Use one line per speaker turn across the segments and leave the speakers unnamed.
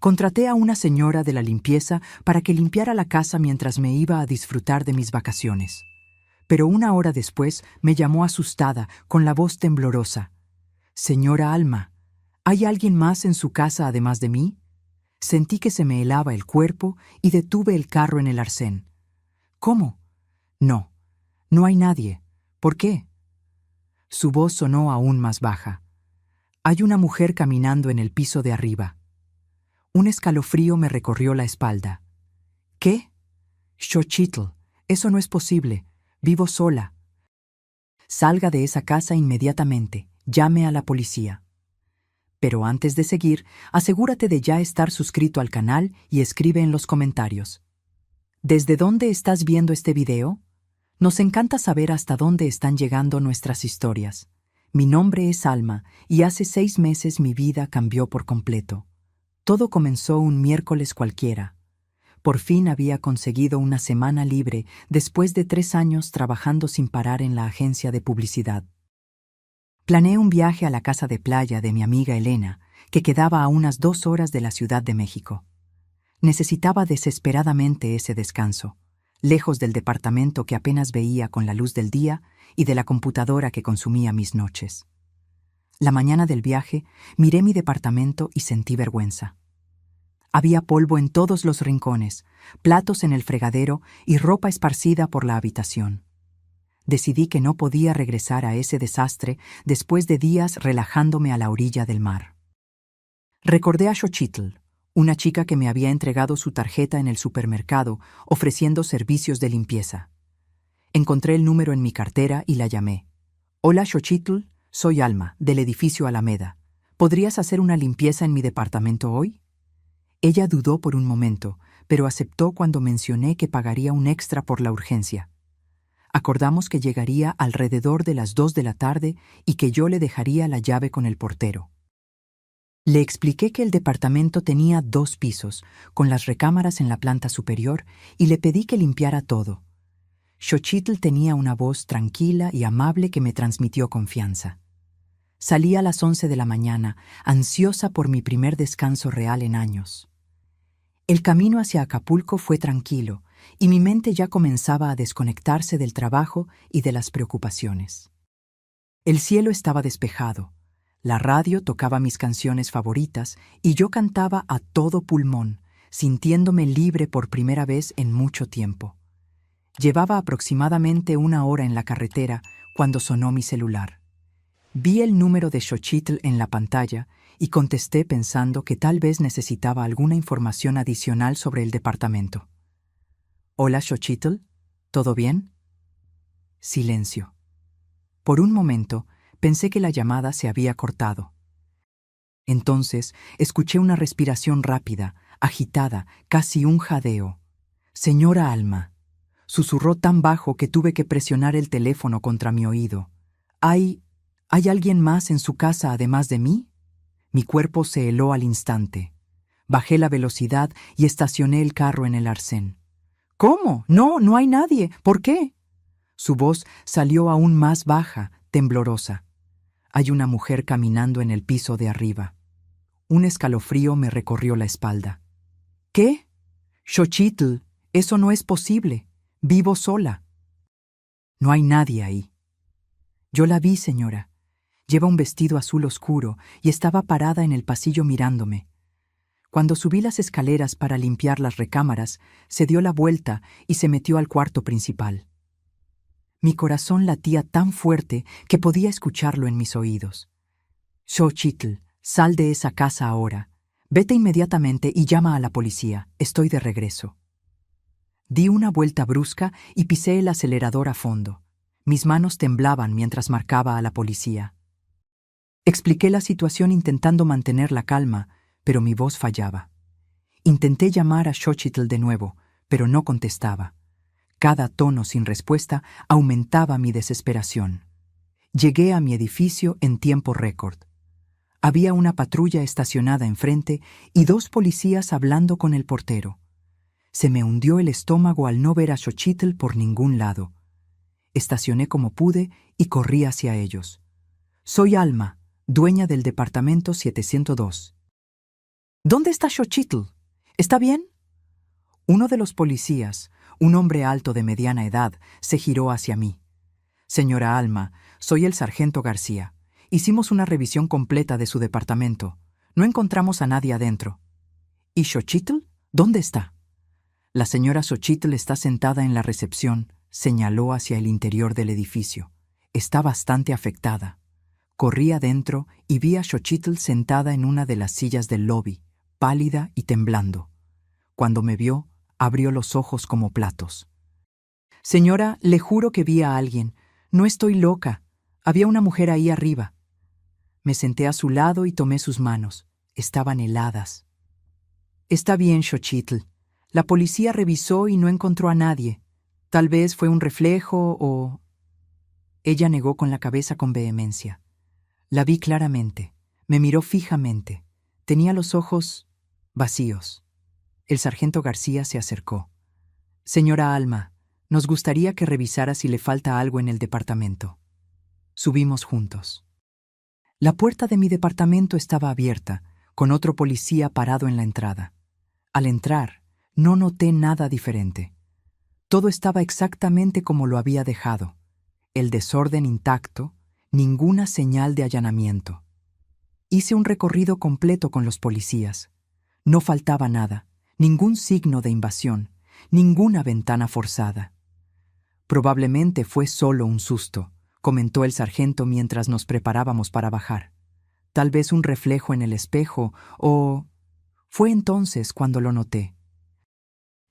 Contraté a una señora de la limpieza para que limpiara la casa mientras me iba a disfrutar de mis vacaciones. Pero una hora después me llamó asustada, con la voz temblorosa. «Señora Alma, ¿hay alguien más en su casa además de mí?» Sentí que se me helaba el cuerpo y detuve el carro en el arcén. «¿Cómo?» «No, no hay nadie. ¿Por qué?» Su voz sonó aún más baja. «Hay una mujer caminando en el piso de arriba». Un escalofrío me recorrió la espalda. «¿Qué?» «Xochitl, eso no es posible. Vivo sola». «Salga de esa casa inmediatamente. Llame a la policía». Pero antes de seguir, asegúrate de ya estar suscrito al canal y escribe en los comentarios. ¿Desde dónde estás viendo este video? Nos encanta saber hasta dónde están llegando nuestras historias. Mi nombre es Alma y hace 6 meses mi vida cambió por completo. Todo comenzó un miércoles cualquiera. Por fin había conseguido una semana libre después de 3 años trabajando sin parar en la agencia de publicidad. Planeé un viaje a la casa de playa de mi amiga Elena, que quedaba a unas 2 horas de la Ciudad de México. Necesitaba desesperadamente ese descanso, lejos del departamento que apenas veía con la luz del día y de la computadora que consumía mis noches. La mañana del viaje miré mi departamento y sentí vergüenza. Había polvo en todos los rincones, platos en el fregadero y ropa esparcida por la habitación. Decidí que no podía regresar a ese desastre después de días relajándome a la orilla del mar. Recordé a Xochitl, una chica que me había entregado su tarjeta en el supermercado ofreciendo servicios de limpieza. Encontré el número en mi cartera y la llamé. «Hola Xochitl, soy Alma, del edificio Alameda. ¿Podrías hacer una limpieza en mi departamento hoy?» Ella dudó por un momento, pero aceptó cuando mencioné que pagaría un extra por la urgencia. Acordamos que llegaría alrededor de las 2 de la tarde y que yo le dejaría la llave con el portero. Le expliqué que el departamento tenía 2 pisos, con las recámaras en la planta superior, y le pedí que limpiara todo. Xochitl tenía una voz tranquila y amable que me transmitió confianza. Salí a las 11 de la mañana, ansiosa por mi primer descanso real en años. El camino hacia Acapulco fue tranquilo, y mi mente ya comenzaba a desconectarse del trabajo y de las preocupaciones. El cielo estaba despejado, la radio tocaba mis canciones favoritas y yo cantaba a todo pulmón, sintiéndome libre por primera vez en mucho tiempo. Llevaba aproximadamente 1 hora en la carretera cuando sonó mi celular. Vi el número de Xochitl en la pantalla y contesté pensando que tal vez necesitaba alguna información adicional sobre el departamento. «Hola Xochitl, ¿todo bien?» Silencio. Por un momento pensé que la llamada se había cortado. Entonces escuché una respiración rápida, agitada, casi un jadeo. «Señora Alma», susurró tan bajo que tuve que presionar el teléfono contra mi oído. ¿Hay alguien más en su casa además de mí?» Mi cuerpo se heló al instante. Bajé la velocidad y estacioné el carro en el arcén. «¿Cómo? No, no hay nadie. ¿Por qué?» Su voz salió aún más baja, temblorosa. «Hay una mujer caminando en el piso de arriba». Un escalofrío me recorrió la espalda. «¿Qué? Xochitl, eso no es posible. Vivo sola». «No hay nadie ahí». «Yo la vi, señora. Lleva un vestido azul oscuro y estaba parada en el pasillo mirándome. Cuando subí las escaleras para limpiar las recámaras, se dio la vuelta y se metió al cuarto principal». Mi corazón latía tan fuerte que podía escucharlo en mis oídos. «Xochitl, sal de esa casa ahora. Vete inmediatamente y llama a la policía. Estoy de regreso». Di una vuelta brusca y pisé el acelerador a fondo. Mis manos temblaban mientras marcaba a la policía. Expliqué la situación intentando mantener la calma, pero mi voz fallaba. Intenté llamar a Xochitl de nuevo, pero no contestaba. Cada tono sin respuesta aumentaba mi desesperación. Llegué a mi edificio en tiempo récord. Había una patrulla estacionada enfrente y 2 policías hablando con el portero. Se me hundió el estómago al no ver a Xochitl por ningún lado. Estacioné como pude y corrí hacia ellos. «Soy Alma, dueña del departamento 702. ¿Dónde está Xochitl? ¿Está bien? Uno de los policías, un hombre alto de mediana edad, se giró hacia mí. Señora Alma, soy el sargento García. Hicimos una revisión completa de su departamento. No encontramos a nadie adentro. ¿Y Xochitl? ¿Dónde está? La señora Xochitl está sentada en la recepción, señaló hacia el interior del edificio. Está bastante afectada. Corrí adentro y vi a Xochitl sentada en una de las sillas del lobby, pálida y temblando. Cuando me vio, abrió los ojos como platos. Señora, le juro que vi a alguien. No estoy loca. Había una mujer ahí arriba. Me senté a su lado y tomé sus manos. Estaban heladas. Está bien, Xochitl. La policía revisó y no encontró a nadie. Tal vez fue un reflejo o... Ella negó con la cabeza con vehemencia. La vi claramente. Me miró fijamente. Tenía los ojos vacíos. El sargento García se acercó. Señora Alma, nos gustaría que revisara si le falta algo en el departamento. Subimos juntos. La puerta de mi departamento estaba abierta, con otro policía parado en la entrada. Al entrar, no noté nada diferente. Todo estaba exactamente como lo había dejado. El desorden intacto, ninguna señal de allanamiento. Hice un recorrido completo con los policías. No faltaba nada, ningún signo de invasión, ninguna ventana forzada. Probablemente fue solo un susto, comentó el sargento mientras nos preparábamos para bajar. Tal vez un reflejo en el espejo o... Fue entonces cuando lo noté.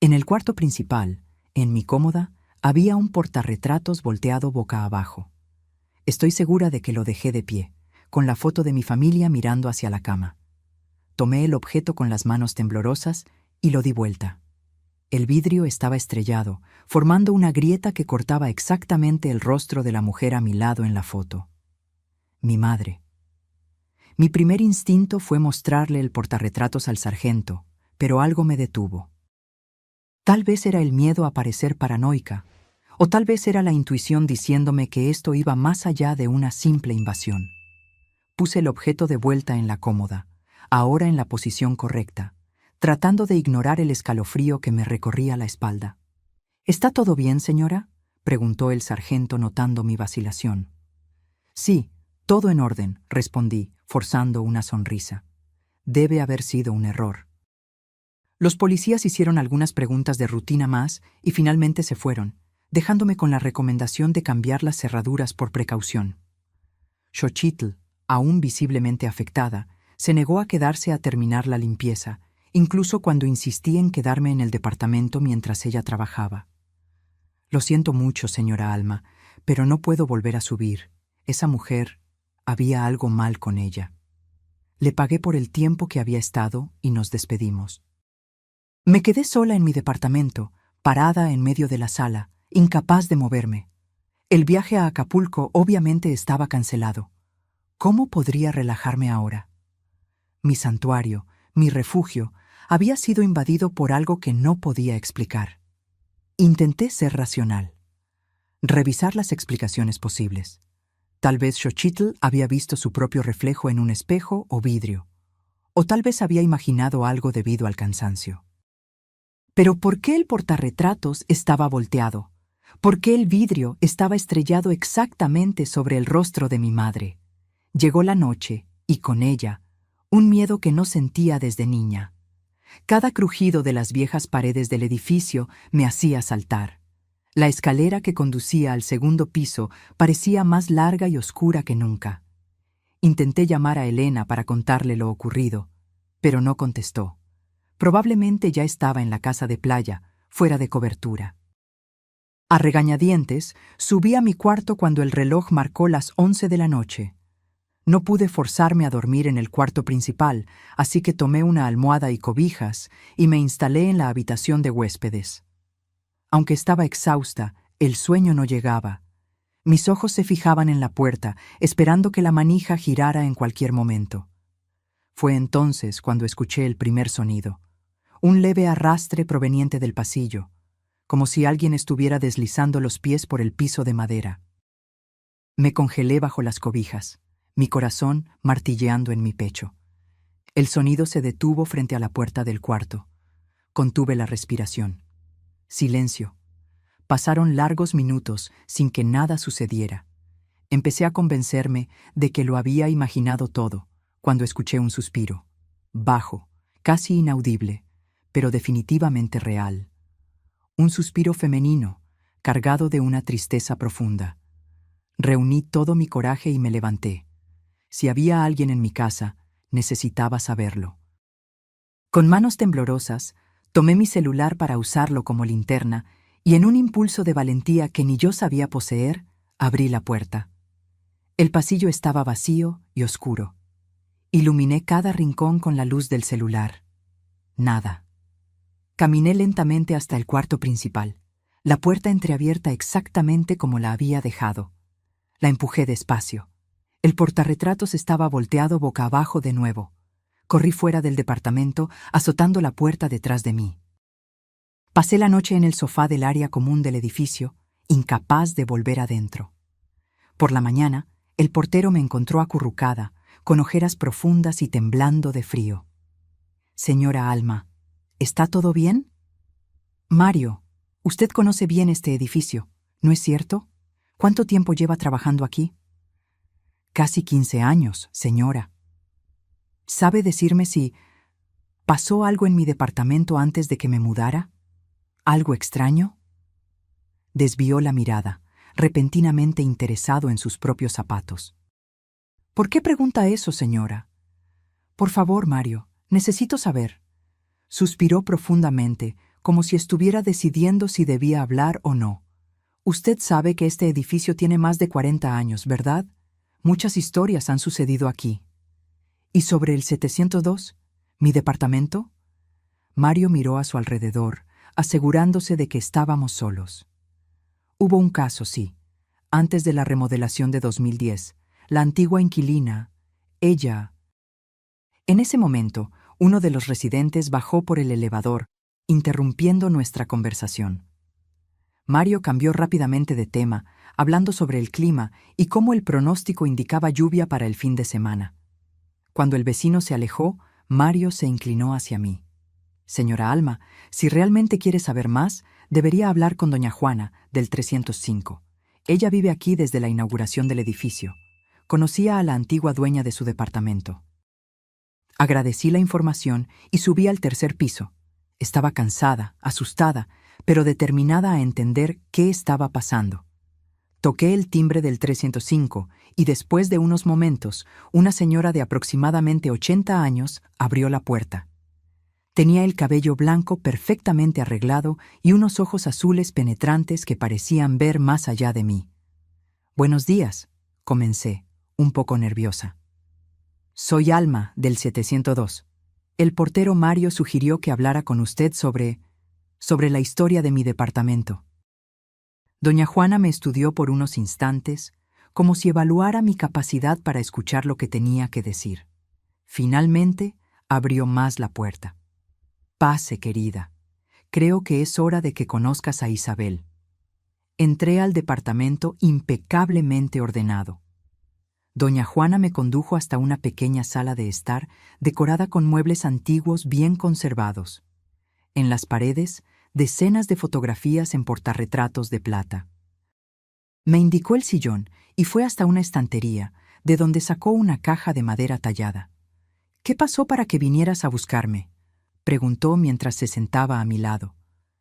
En el cuarto principal, en mi cómoda, había un portarretratos volteado boca abajo. Estoy segura de que lo dejé de pie, con la foto de mi familia mirando hacia la cama. Tomé el objeto con las manos temblorosas y lo di vuelta. El vidrio estaba estrellado, formando una grieta que cortaba exactamente el rostro de la mujer a mi lado en la foto. Mi madre. Mi primer instinto fue mostrarle el portarretratos al sargento, pero algo me detuvo. Tal vez era el miedo a parecer paranoica, o tal vez era la intuición diciéndome que esto iba más allá de una simple invasión. Puse el objeto de vuelta en la cómoda, ahora en la posición correcta, tratando de ignorar el escalofrío que me recorría la espalda. ¿Está todo bien, señora?, preguntó el sargento notando mi vacilación. Sí, todo en orden, respondí, forzando una sonrisa. Debe haber sido un error. Los policías hicieron algunas preguntas de rutina más y finalmente se fueron, dejándome con la recomendación de cambiar las cerraduras por precaución. Xochitl, aún visiblemente afectada, se negó a quedarse a terminar la limpieza, incluso cuando insistí en quedarme en el departamento mientras ella trabajaba. Lo siento mucho, señora Alma, pero no puedo volver a subir. Esa mujer, había algo mal con ella. Le pagué por el tiempo que había estado y nos despedimos. Me quedé sola en mi departamento, parada en medio de la sala, incapaz de moverme. El viaje a Acapulco obviamente estaba cancelado. ¿Cómo podría relajarme ahora? Mi santuario, mi refugio, había sido invadido por algo que no podía explicar. Intenté ser racional. Revisar las explicaciones posibles. Tal vez Xochitl había visto su propio reflejo en un espejo o vidrio. O tal vez había imaginado algo debido al cansancio. Pero ¿por qué el portarretratos estaba volteado? ¿Por qué el vidrio estaba estrellado exactamente sobre el rostro de mi madre? Llegó la noche, y con ella, un miedo que no sentía desde niña. Cada crujido de las viejas paredes del edificio me hacía saltar. La escalera que conducía al segundo piso parecía más larga y oscura que nunca. Intenté llamar a Elena para contarle lo ocurrido, pero no contestó. Probablemente ya estaba en la casa de playa, fuera de cobertura. A regañadientes, subí a mi cuarto cuando el reloj marcó las 11 de la noche. No pude forzarme a dormir en el cuarto principal, así que tomé una almohada y cobijas y me instalé en la habitación de huéspedes. Aunque estaba exhausta, el sueño no llegaba. Mis ojos se fijaban en la puerta, esperando que la manija girara en cualquier momento. Fue entonces cuando escuché el primer sonido, un leve arrastre proveniente del pasillo, como si alguien estuviera deslizando los pies por el piso de madera. Me congelé bajo las cobijas, mi corazón martilleando en mi pecho. El sonido se detuvo frente a la puerta del cuarto. Contuve la respiración. Silencio. Pasaron largos minutos sin que nada sucediera. Empecé a convencerme de que lo había imaginado todo, cuando escuché un suspiro. Bajo, casi inaudible, pero definitivamente real. Un suspiro femenino, cargado de una tristeza profunda. Reuní todo mi coraje y me levanté. Si había alguien en mi casa, necesitaba saberlo. Con manos temblorosas, tomé mi celular para usarlo como linterna y en un impulso de valentía que ni yo sabía poseer, abrí la puerta. El pasillo estaba vacío y oscuro. Iluminé cada rincón con la luz del celular. Nada. Caminé lentamente hasta el cuarto principal, la puerta entreabierta exactamente como la había dejado. La empujé despacio. El portarretratos estaba volteado boca abajo de nuevo. Corrí fuera del departamento, azotando la puerta detrás de mí. Pasé la noche en el sofá del área común del edificio, incapaz de volver adentro. Por la mañana, el portero me encontró acurrucada, con ojeras profundas y temblando de frío. «Señora Alma, ¿está todo bien?» «Mario, usted conoce bien este edificio, ¿no es cierto? ¿Cuánto tiempo lleva trabajando aquí?» «Casi 15 años, señora». «¿Sabe decirme si pasó algo en mi departamento antes de que me mudara? ¿Algo extraño?» Desvió la mirada, repentinamente interesado en sus propios zapatos. «¿Por qué pregunta eso, señora?» «Por favor, Mario, necesito saber». Suspiró profundamente, como si estuviera decidiendo si debía hablar o no. «Usted sabe que este edificio tiene más de 40 años, ¿verdad? Muchas historias han sucedido aquí». «¿Y sobre el 702? ¿Mi departamento?» Mario miró a su alrededor, asegurándose de que estábamos solos. «Hubo un caso, sí. Antes de la remodelación de 2010, la antigua inquilina, ella...» En ese momento, uno de los residentes bajó por el elevador, interrumpiendo nuestra conversación. Mario cambió rápidamente de tema, hablando sobre el clima y cómo el pronóstico indicaba lluvia para el fin de semana. Cuando el vecino se alejó, Mario se inclinó hacia mí. «Señora Alma, si realmente quiere saber más, debería hablar con doña Juana, del 305. Ella vive aquí desde la inauguración del edificio. Conocía a la antigua dueña de su departamento». Agradecí la información y subí al tercer piso. Estaba cansada, asustada, pero determinada a entender qué estaba pasando. Toqué el timbre del 305 y después de unos momentos, una señora de aproximadamente 80 años abrió la puerta. Tenía el cabello blanco perfectamente arreglado y unos ojos azules penetrantes que parecían ver más allá de mí. «Buenos días», comencé, un poco nerviosa. «Soy Alma, del 702. El portero Mario sugirió que hablara con usted sobre la historia de mi departamento». Doña Juana me estudió por unos instantes, como si evaluara mi capacidad para escuchar lo que tenía que decir. Finalmente, abrió más la puerta. «Pase, querida. Creo que es hora de que conozcas a Isabel». Entré al departamento impecablemente ordenado. Doña Juana me condujo hasta una pequeña sala de estar decorada con muebles antiguos bien conservados. En las paredes, decenas de fotografías en portarretratos de plata. Me indicó el sillón y fue hasta una estantería, de donde sacó una caja de madera tallada. «¿Qué pasó para que vinieras a buscarme?», preguntó mientras se sentaba a mi lado.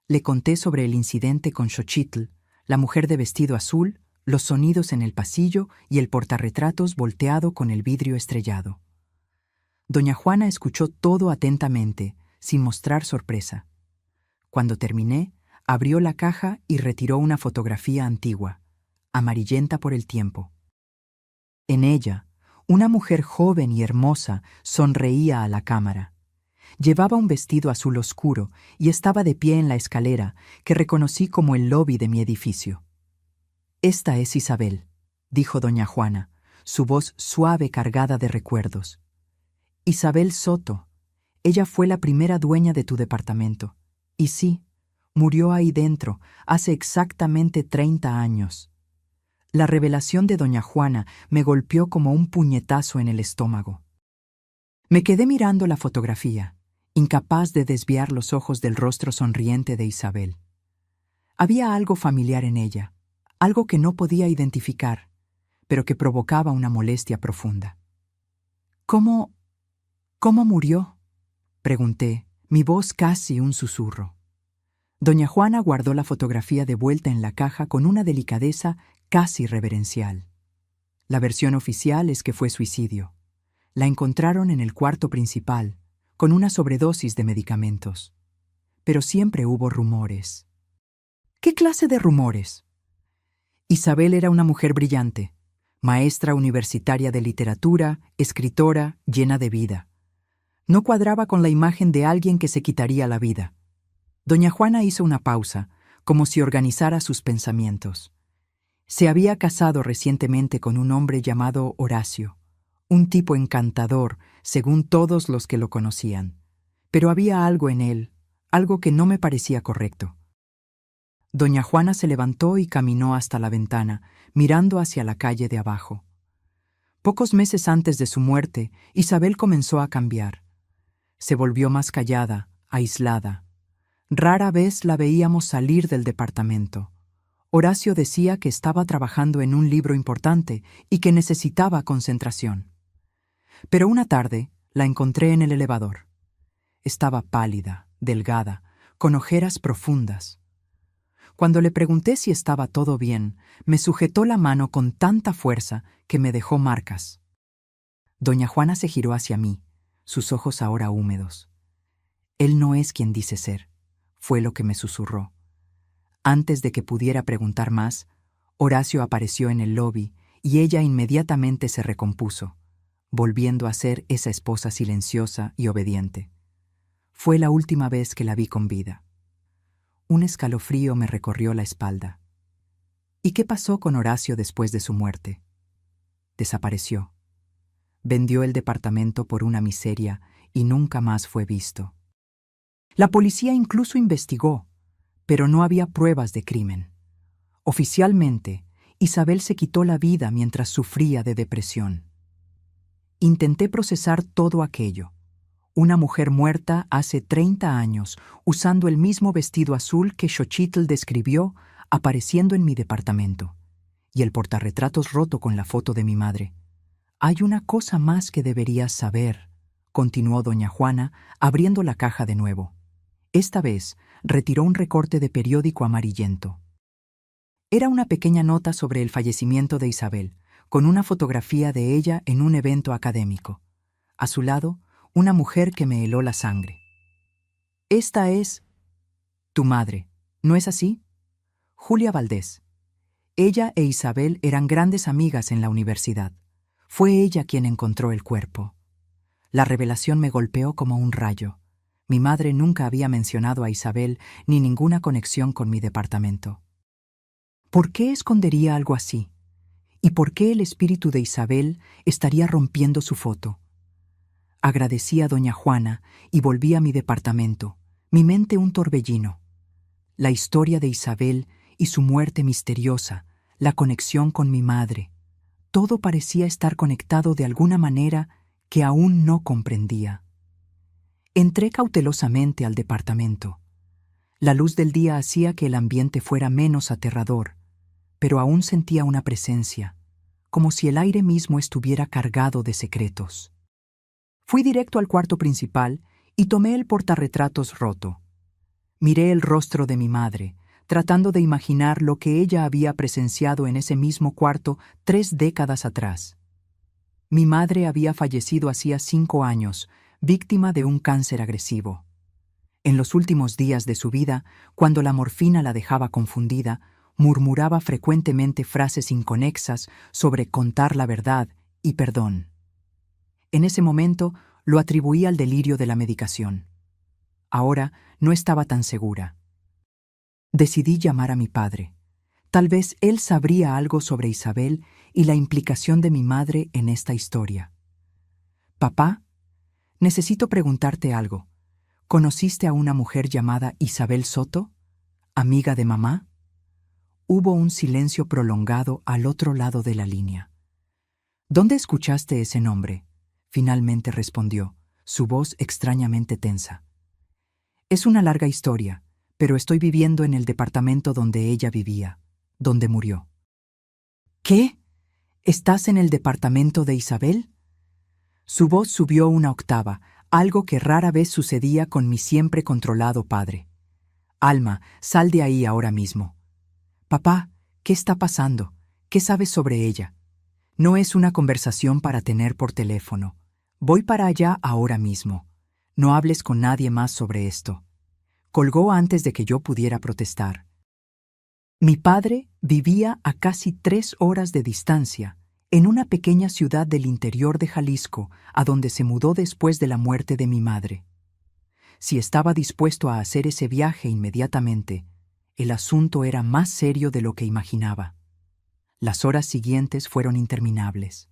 Le conté sobre el incidente con Xochitl, la mujer de vestido azul, los sonidos en el pasillo y el portarretratos volteado con el vidrio estrellado. Doña Juana escuchó todo atentamente, sin mostrar sorpresa. Cuando terminé, abrió la caja y retiró una fotografía antigua, amarillenta por el tiempo. En ella, una mujer joven y hermosa sonreía a la cámara. Llevaba un vestido azul oscuro y estaba de pie en la escalera, que reconocí como el lobby de mi edificio. «Esta es Isabel», dijo doña Juana, su voz suave cargada de recuerdos. «Isabel Soto. Ella fue la primera dueña de tu departamento. Y sí, murió ahí dentro, hace exactamente 30 años». La revelación de doña Juana me golpeó como un puñetazo en el estómago. Me quedé mirando la fotografía, incapaz de desviar los ojos del rostro sonriente de Isabel. Había algo familiar en ella, algo que no podía identificar, pero que provocaba una molestia profunda. ¿Cómo murió?, pregunté, mi voz casi un susurro. Doña Juana guardó la fotografía de vuelta en la caja con una delicadeza casi reverencial. La versión oficial es que fue suicidio. La encontraron en el cuarto principal, con una sobredosis de medicamentos. Pero siempre hubo rumores. ¿Qué clase de rumores? Isabel era una mujer brillante, maestra universitaria de literatura, escritora, llena de vida. No cuadraba con la imagen de alguien que se quitaría la vida. Doña Juana hizo una pausa, como si organizara sus pensamientos. Se había casado recientemente con un hombre llamado Horacio, un tipo encantador, según todos los que lo conocían. Pero había algo en él, algo que no me parecía correcto. Doña Juana se levantó y caminó hasta la ventana, mirando hacia la calle de abajo. Pocos meses antes de su muerte, Isabel comenzó a cambiar. Se volvió más callada, aislada. Rara vez la veíamos salir del departamento. Horacio decía que estaba trabajando en un libro importante y que necesitaba concentración. Pero una tarde la encontré en el elevador. Estaba pálida, delgada, con ojeras profundas. Cuando le pregunté si estaba todo bien, me sujetó la mano con tanta fuerza que me dejó marcas. Doña Juana se giró hacia mí, sus ojos ahora húmedos. Él no es quien dice ser, fue lo que me susurró. Antes de que pudiera preguntar más, Horacio apareció en el lobby y ella inmediatamente se recompuso, volviendo a ser esa esposa silenciosa y obediente. Fue la última vez que la vi con vida. Un escalofrío me recorrió la espalda. ¿Y qué pasó con Horacio después de su muerte? Desapareció. Vendió el departamento por una miseria y nunca más fue visto. La policía incluso investigó, pero no había pruebas de crimen. Oficialmente, Isabel se quitó la vida mientras sufría de depresión. Intenté procesar todo aquello. Una mujer muerta hace 30 años, usando el mismo vestido azul que Xochitl describió, apareciendo en mi departamento. Y el portarretratos roto con la foto de mi madre. Hay una cosa más que deberías saber, continuó doña Juana, abriendo la caja de nuevo. Esta vez retiró un recorte de periódico amarillento. Era una pequeña nota sobre el fallecimiento de Isabel, con una fotografía de ella en un evento académico. A su lado, una mujer que me heló la sangre. Esta es tu madre, ¿no es así? Julia Valdés. Ella e Isabel eran grandes amigas en la universidad. Fue ella quien encontró el cuerpo. La revelación me golpeó como un rayo. Mi madre nunca había mencionado a Isabel ni ninguna conexión con mi departamento. ¿Por qué escondería algo así? ¿Y por qué el espíritu de Isabel estaría rompiendo su foto? Agradecí a doña Juana y volví a mi departamento, mi mente un torbellino. La historia de Isabel y su muerte misteriosa, la conexión con mi madre, todo parecía estar conectado de alguna manera que aún no comprendía. Entré cautelosamente al departamento. La luz del día hacía que el ambiente fuera menos aterrador, pero aún sentía una presencia, como si el aire mismo estuviera cargado de secretos. Fui directo al cuarto principal y tomé el portarretratos roto. Miré el rostro de mi madre, tratando de imaginar lo que ella había presenciado en ese mismo cuarto 3 décadas atrás. Mi madre había fallecido hacía 5 años, víctima de un cáncer agresivo. En los últimos días de su vida, cuando la morfina la dejaba confundida, murmuraba frecuentemente frases inconexas sobre contar la verdad y perdón. En ese momento lo atribuí al delirio de la medicación. Ahora no estaba tan segura. Decidí llamar a mi padre. Tal vez él sabría algo sobre Isabel y la implicación de mi madre en esta historia. Papá, necesito preguntarte algo. ¿Conociste a una mujer llamada Isabel Soto, amiga de mamá? Hubo un silencio prolongado al otro lado de la línea. ¿Dónde escuchaste ese nombre?, finalmente respondió, su voz extrañamente tensa. Es una larga historia, pero estoy viviendo en el departamento donde ella vivía, donde murió. ¿Qué? ¿Estás en el departamento de Isabel? Su voz subió una octava, algo que rara vez sucedía con mi siempre controlado padre. Alma, sal de ahí ahora mismo. Papá, ¿qué está pasando? ¿Qué sabes sobre ella? No es una conversación para tener por teléfono. Voy para allá ahora mismo. No hables con nadie más sobre esto. Colgó antes de que yo pudiera protestar. Mi padre vivía a casi 3 horas de distancia, en una pequeña ciudad del interior de Jalisco, a donde se mudó después de la muerte de mi madre. Si estaba dispuesto a hacer ese viaje inmediatamente, el asunto era más serio de lo que imaginaba. Las horas siguientes fueron interminables.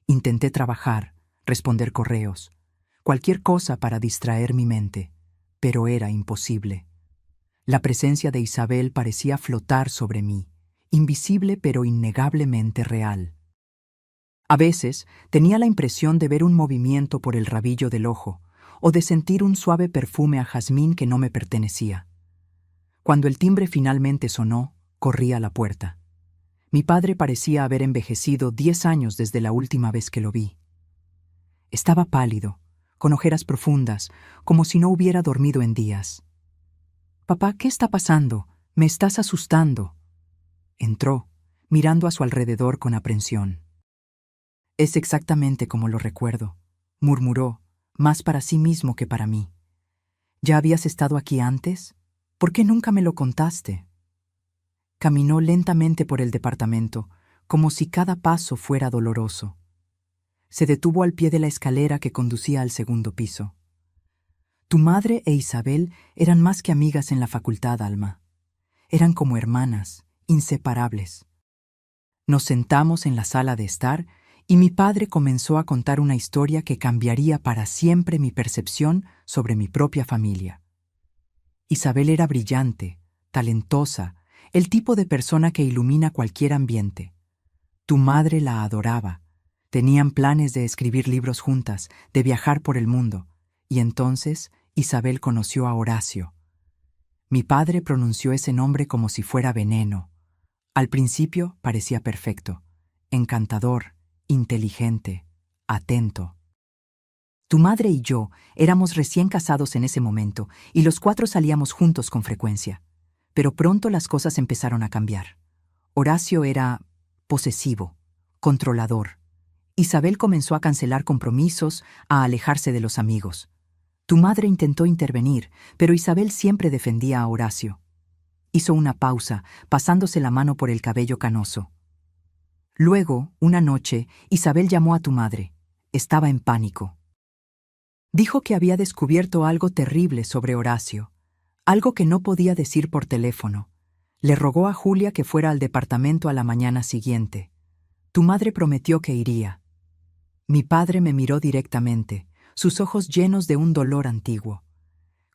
Intenté trabajar, responder correos, cualquier cosa para distraer mi mente, pero era imposible. La presencia de Isabel parecía flotar sobre mí, invisible pero innegablemente real. A veces tenía la impresión de ver un movimiento por el rabillo del ojo, o de sentir un suave perfume a jazmín que no me pertenecía. Cuando el timbre finalmente sonó, corrí a la puerta. Mi padre parecía haber envejecido 10 años desde la última vez que lo vi. Estaba pálido, con ojeras profundas, como si no hubiera dormido en días. «Papá, ¿qué está pasando? Me estás asustando». Entró, mirando a su alrededor con aprensión. «Es exactamente como lo recuerdo», murmuró, más para sí mismo que para mí. «¿Ya habías estado aquí antes? ¿Por qué nunca me lo contaste?» Caminó lentamente por el departamento, como si cada paso fuera doloroso. Se detuvo al pie de la escalera que conducía al segundo piso. «Tu madre e Isabel eran más que amigas en la facultad, Alma. Eran como hermanas, inseparables». Nos sentamos en la sala de estar y mi padre comenzó a contar una historia que cambiaría para siempre mi percepción sobre mi propia familia. Isabel era brillante, talentosa, el tipo de persona que ilumina cualquier ambiente. Tu madre la adoraba. Tenían planes de escribir libros juntas, de viajar por el mundo, y entonces Isabel conoció a Horacio. Mi padre pronunció ese nombre como si fuera veneno. Al principio parecía perfecto, encantador, inteligente, atento. Tu madre y yo éramos recién casados en ese momento y los 4 salíamos juntos con frecuencia. Pero pronto las cosas empezaron a cambiar. Horacio era posesivo, controlador. Isabel comenzó a cancelar compromisos, a alejarse de los amigos. Tu madre intentó intervenir, pero Isabel siempre defendía a Horacio. Hizo una pausa, pasándose la mano por el cabello canoso. Luego, una noche, Isabel llamó a tu madre. Estaba en pánico. Dijo que había descubierto algo terrible sobre Horacio, algo que no podía decir por teléfono. Le rogó a Julia que fuera al departamento a la mañana siguiente. Tu madre prometió que iría. Mi padre me miró directamente, sus ojos llenos de un dolor antiguo.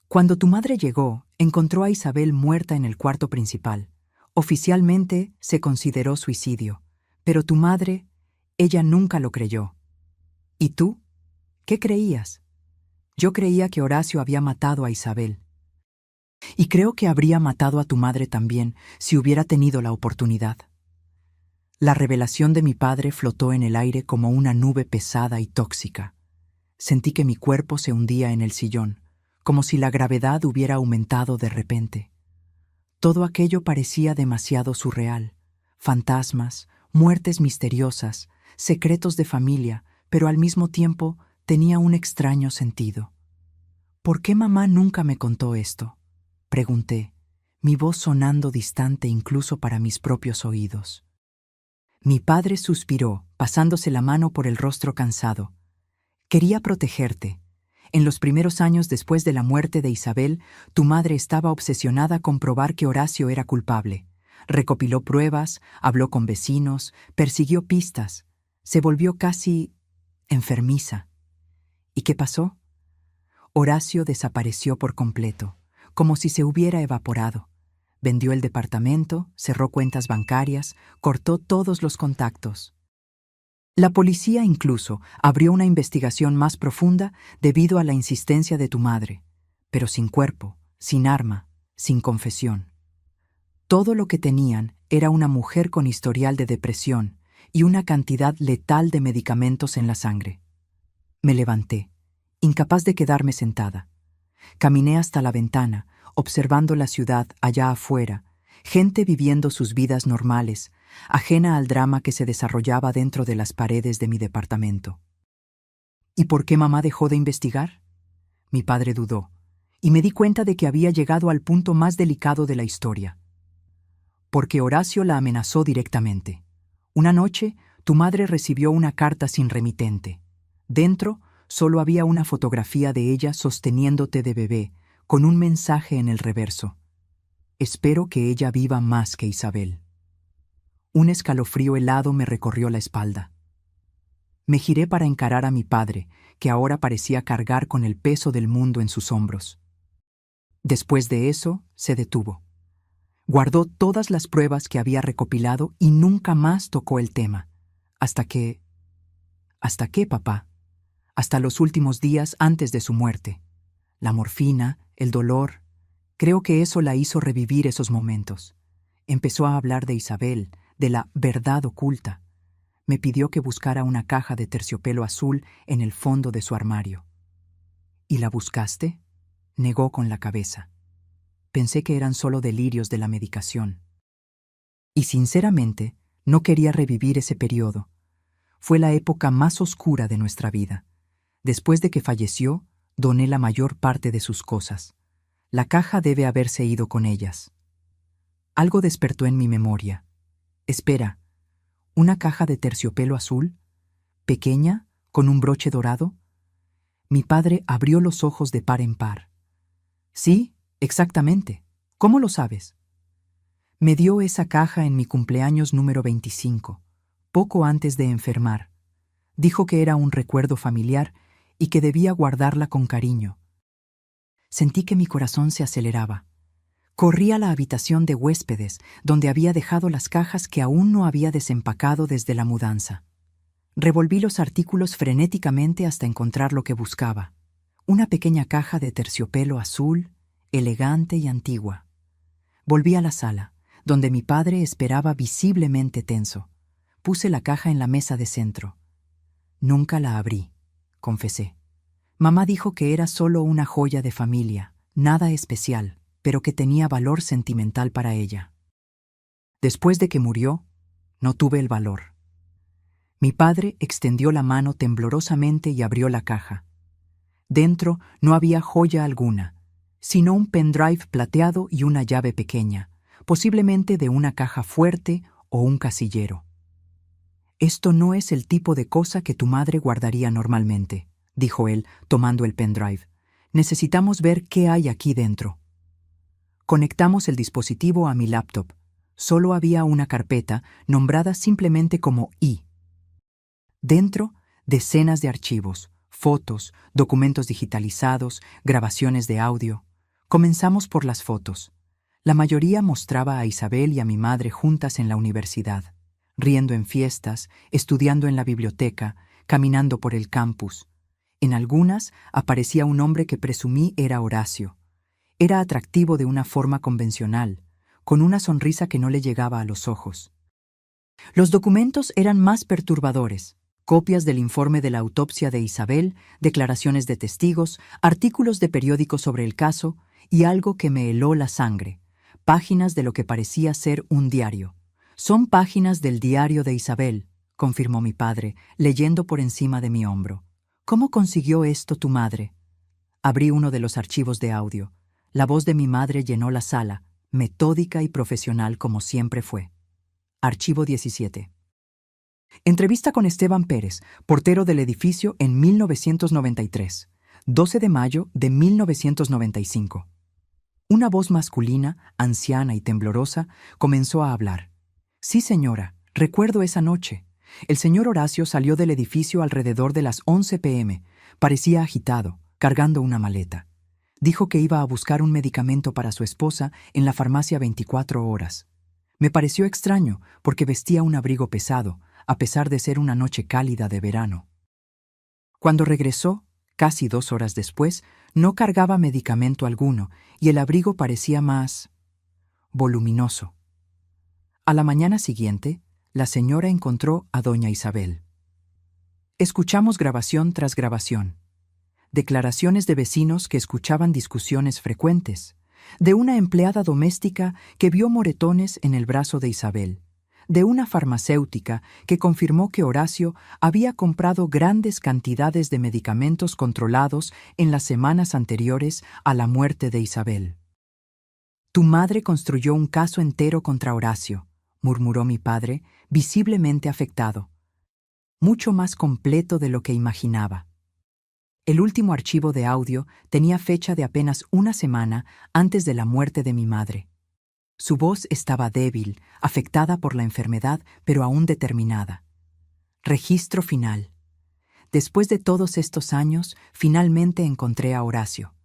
Cuando tu madre llegó, encontró a Isabel muerta en el cuarto principal. Oficialmente se consideró suicidio, pero tu madre, ella nunca lo creyó. ¿Y tú? ¿Qué creías? Yo creía que Horacio había matado a Isabel. Y creo que habría matado a tu madre también si hubiera tenido la oportunidad. La revelación de mi padre flotó en el aire como una nube pesada y tóxica. Sentí que mi cuerpo se hundía en el sillón, como si la gravedad hubiera aumentado de repente. Todo aquello parecía demasiado surreal. Fantasmas, muertes misteriosas, secretos de familia, pero al mismo tiempo tenía un extraño sentido. ¿Por qué mamá nunca me contó esto?, pregunté, mi voz sonando distante incluso para mis propios oídos. Mi padre suspiró, pasándose la mano por el rostro cansado. Quería protegerte. En los primeros años después de la muerte de Isabel, tu madre estaba obsesionada con probar que Horacio era culpable. Recopiló pruebas, habló con vecinos, persiguió pistas. Se volvió casi enfermiza. ¿Y qué pasó? Horacio desapareció por completo, como si se hubiera evaporado. Vendió el departamento, cerró cuentas bancarias, cortó todos los contactos. La policía incluso abrió una investigación más profunda debido a la insistencia de tu madre, pero sin cuerpo, sin arma, sin confesión. Todo lo que tenían era una mujer con historial de depresión y una cantidad letal de medicamentos en la sangre. Me levanté, incapaz de quedarme sentada. Caminé hasta la ventana, observando la ciudad allá afuera, gente viviendo sus vidas normales, ajena al drama que se desarrollaba dentro de las paredes de mi departamento. ¿Y por qué mamá dejó de investigar? Mi padre dudó, y me di cuenta de que había llegado al punto más delicado de la historia. Porque Horacio la amenazó directamente. Una noche, tu madre recibió una carta sin remitente. Dentro, solo había una fotografía de ella sosteniéndote de bebé, con un mensaje en el reverso. Espero que ella viva más que Isabel. Un escalofrío helado me recorrió la espalda. Me giré para encarar a mi padre, que ahora parecía cargar con el peso del mundo en sus hombros. Después de eso, se detuvo. Guardó todas las pruebas que había recopilado y nunca más tocó el tema. Hasta que... ¿Hasta qué, papá? Hasta los últimos días antes de su muerte. La morfina, el dolor... Creo que eso la hizo revivir esos momentos. Empezó a hablar de Isabel, de la verdad oculta. Me pidió que buscara una caja de terciopelo azul en el fondo de su armario. ¿Y la buscaste? Negó con la cabeza. Pensé que eran solo delirios de la medicación. Y sinceramente, no quería revivir ese periodo. Fue la época más oscura de nuestra vida. Después de que falleció, doné la mayor parte de sus cosas. La caja debe haberse ido con ellas. Algo despertó en mi memoria. Espera, ¿una caja de terciopelo azul? ¿Pequeña, con un broche dorado? Mi padre abrió los ojos de par en par. Sí, exactamente. ¿Cómo lo sabes? Me dio esa caja en mi cumpleaños número 25, poco antes de enfermar. Dijo que era un recuerdo familiar y que debía guardarla con cariño. Sentí que mi corazón se aceleraba. Corrí a la habitación de huéspedes, donde había dejado las cajas que aún no había desempacado desde la mudanza. Revolví los artículos frenéticamente hasta encontrar lo que buscaba. Una pequeña caja de terciopelo azul, elegante y antigua. Volví a la sala, donde mi padre esperaba visiblemente tenso. Puse la caja en la mesa de centro. Nunca la abrí, confesé. Mamá dijo que era solo una joya de familia, nada especial, pero que tenía valor sentimental para ella. Después de que murió, no tuve el valor. Mi padre extendió la mano temblorosamente y abrió la caja. Dentro no había joya alguna, sino un pendrive plateado y una llave pequeña, posiblemente de una caja fuerte o un casillero. Esto no es el tipo de cosa que tu madre guardaría normalmente, dijo él, tomando el pendrive. Necesitamos ver qué hay aquí dentro. Conectamos el dispositivo a mi laptop. Solo había una carpeta nombrada simplemente como I. Dentro, decenas de archivos, fotos, documentos digitalizados, grabaciones de audio. Comenzamos por las fotos. La mayoría mostraba a Isabel y a mi madre juntas en la universidad, riendo en fiestas, estudiando en la biblioteca, caminando por el campus. En algunas aparecía un hombre que presumí era Horacio. Era atractivo de una forma convencional, con una sonrisa que no le llegaba a los ojos. Los documentos eran más perturbadores. Copias del informe de la autopsia de Isabel, declaraciones de testigos, artículos de periódicos sobre el caso y algo que me heló la sangre, páginas de lo que parecía ser un diario. Son páginas del diario de Isabel, confirmó mi padre, leyendo por encima de mi hombro. ¿Cómo consiguió esto tu madre? Abrí uno de los archivos de audio. La voz de mi madre llenó la sala, metódica y profesional como siempre fue. Archivo 17. Entrevista con Esteban Pérez, portero del edificio en 1993, 12 de mayo de 1995. Una voz masculina, anciana y temblorosa, comenzó a hablar. Sí, señora, recuerdo esa noche. El señor Horacio salió del edificio alrededor de las 11 p.m. Parecía agitado, cargando una maleta. Dijo que iba a buscar un medicamento para su esposa en la farmacia 24 horas. Me pareció extraño porque vestía un abrigo pesado, a pesar de ser una noche cálida de verano. Cuando regresó, casi 2 horas después, no cargaba medicamento alguno y el abrigo parecía más voluminoso. A la mañana siguiente, la señora encontró a doña Isabel. Escuchamos grabación tras grabación. Declaraciones de vecinos que escuchaban discusiones frecuentes, de una empleada doméstica que vio moretones en el brazo de Isabel, de una farmacéutica que confirmó que Horacio había comprado grandes cantidades de medicamentos controlados en las semanas anteriores a la muerte de Isabel. «Tu madre construyó un caso entero contra Horacio», murmuró mi padre, visiblemente afectado. «Mucho más completo de lo que imaginaba». El último archivo de audio tenía fecha de apenas una semana antes de la muerte de mi madre. Su voz estaba débil, afectada por la enfermedad, pero aún determinada. Registro final. Después de todos estos años, finalmente encontré a Horacio.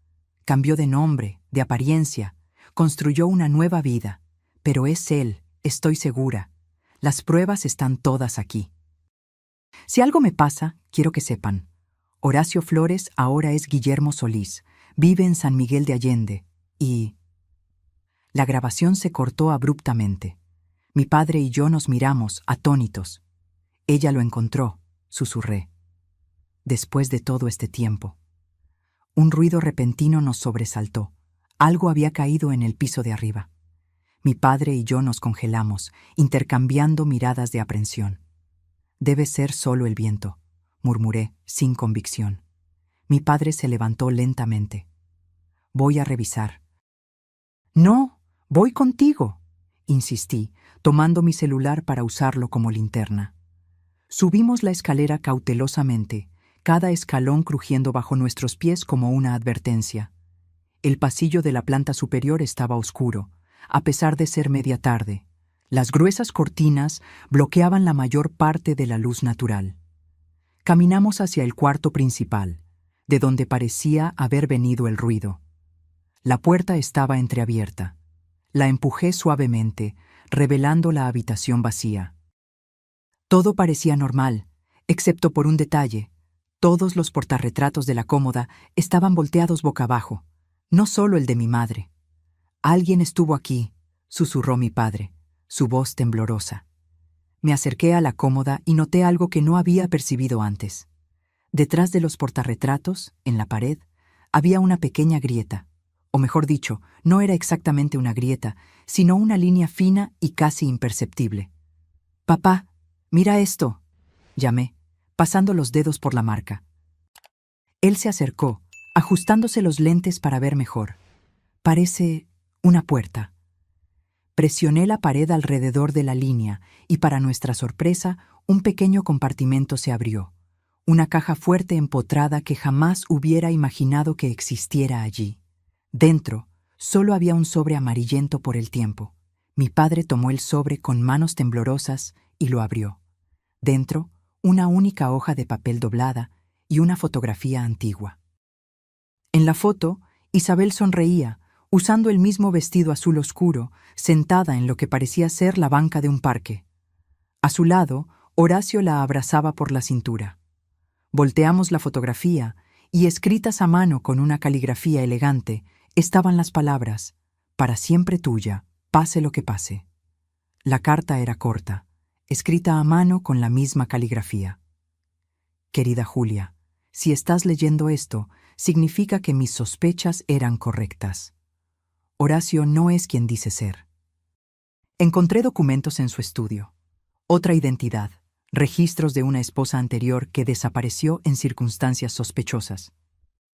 Cambió de nombre, de apariencia, construyó una nueva vida, pero es él, estoy segura. Las pruebas están todas aquí. Si algo me pasa, quiero que sepan. Horacio Flores ahora es Guillermo Solís, vive en San Miguel de Allende, y... La grabación se cortó abruptamente. Mi padre y yo nos miramos, atónitos. Ella lo encontró, susurré. Después de todo este tiempo. Un ruido repentino nos sobresaltó. Algo había caído en el piso de arriba. Mi padre y yo nos congelamos, intercambiando miradas de aprensión. Debe ser solo el viento, murmuré, sin convicción. Mi padre se levantó lentamente. Voy a revisar. No, voy contigo, insistí, tomando mi celular para usarlo como linterna. Subimos la escalera cautelosamente, cada escalón crujiendo bajo nuestros pies como una advertencia. El pasillo de la planta superior estaba oscuro, a pesar de ser media tarde. Las gruesas cortinas bloqueaban la mayor parte de la luz natural. Caminamos hacia el cuarto principal, de donde parecía haber venido el ruido. La puerta estaba entreabierta. La empujé suavemente, revelando la habitación vacía. Todo parecía normal, excepto por un detalle. Todos los portarretratos de la cómoda estaban volteados boca abajo, no solo el de mi madre. «Alguien estuvo aquí», susurró mi padre, su voz temblorosa. Me acerqué a la cómoda y noté algo que no había percibido antes. Detrás de los portarretratos, en la pared, había una pequeña grieta. O mejor dicho, no era exactamente una grieta, sino una línea fina y casi imperceptible. «Papá, mira esto», llamé, pasando los dedos por la marca. Él se acercó, ajustándose los lentes para ver mejor. «Parece una puerta». Presioné la pared alrededor de la línea y, para nuestra sorpresa, un pequeño compartimento se abrió. Una caja fuerte empotrada que jamás hubiera imaginado que existiera allí. Dentro, solo había un sobre amarillento por el tiempo. Mi padre tomó el sobre con manos temblorosas y lo abrió. Dentro, una única hoja de papel doblada y una fotografía antigua. En la foto, Isabel sonreía, usando el mismo vestido azul oscuro, sentada en lo que parecía ser la banca de un parque. A su lado, Horacio la abrazaba por la cintura. Volteamos la fotografía y, escritas a mano con una caligrafía elegante, estaban las palabras: «Para siempre tuya, pase lo que pase». La carta era corta, escrita a mano con la misma caligrafía. «Querida Julia, si estás leyendo esto, significa que mis sospechas eran correctas. Horacio no es quien dice ser». Encontré documentos en su estudio. Otra identidad, registros de una esposa anterior que desapareció en circunstancias sospechosas.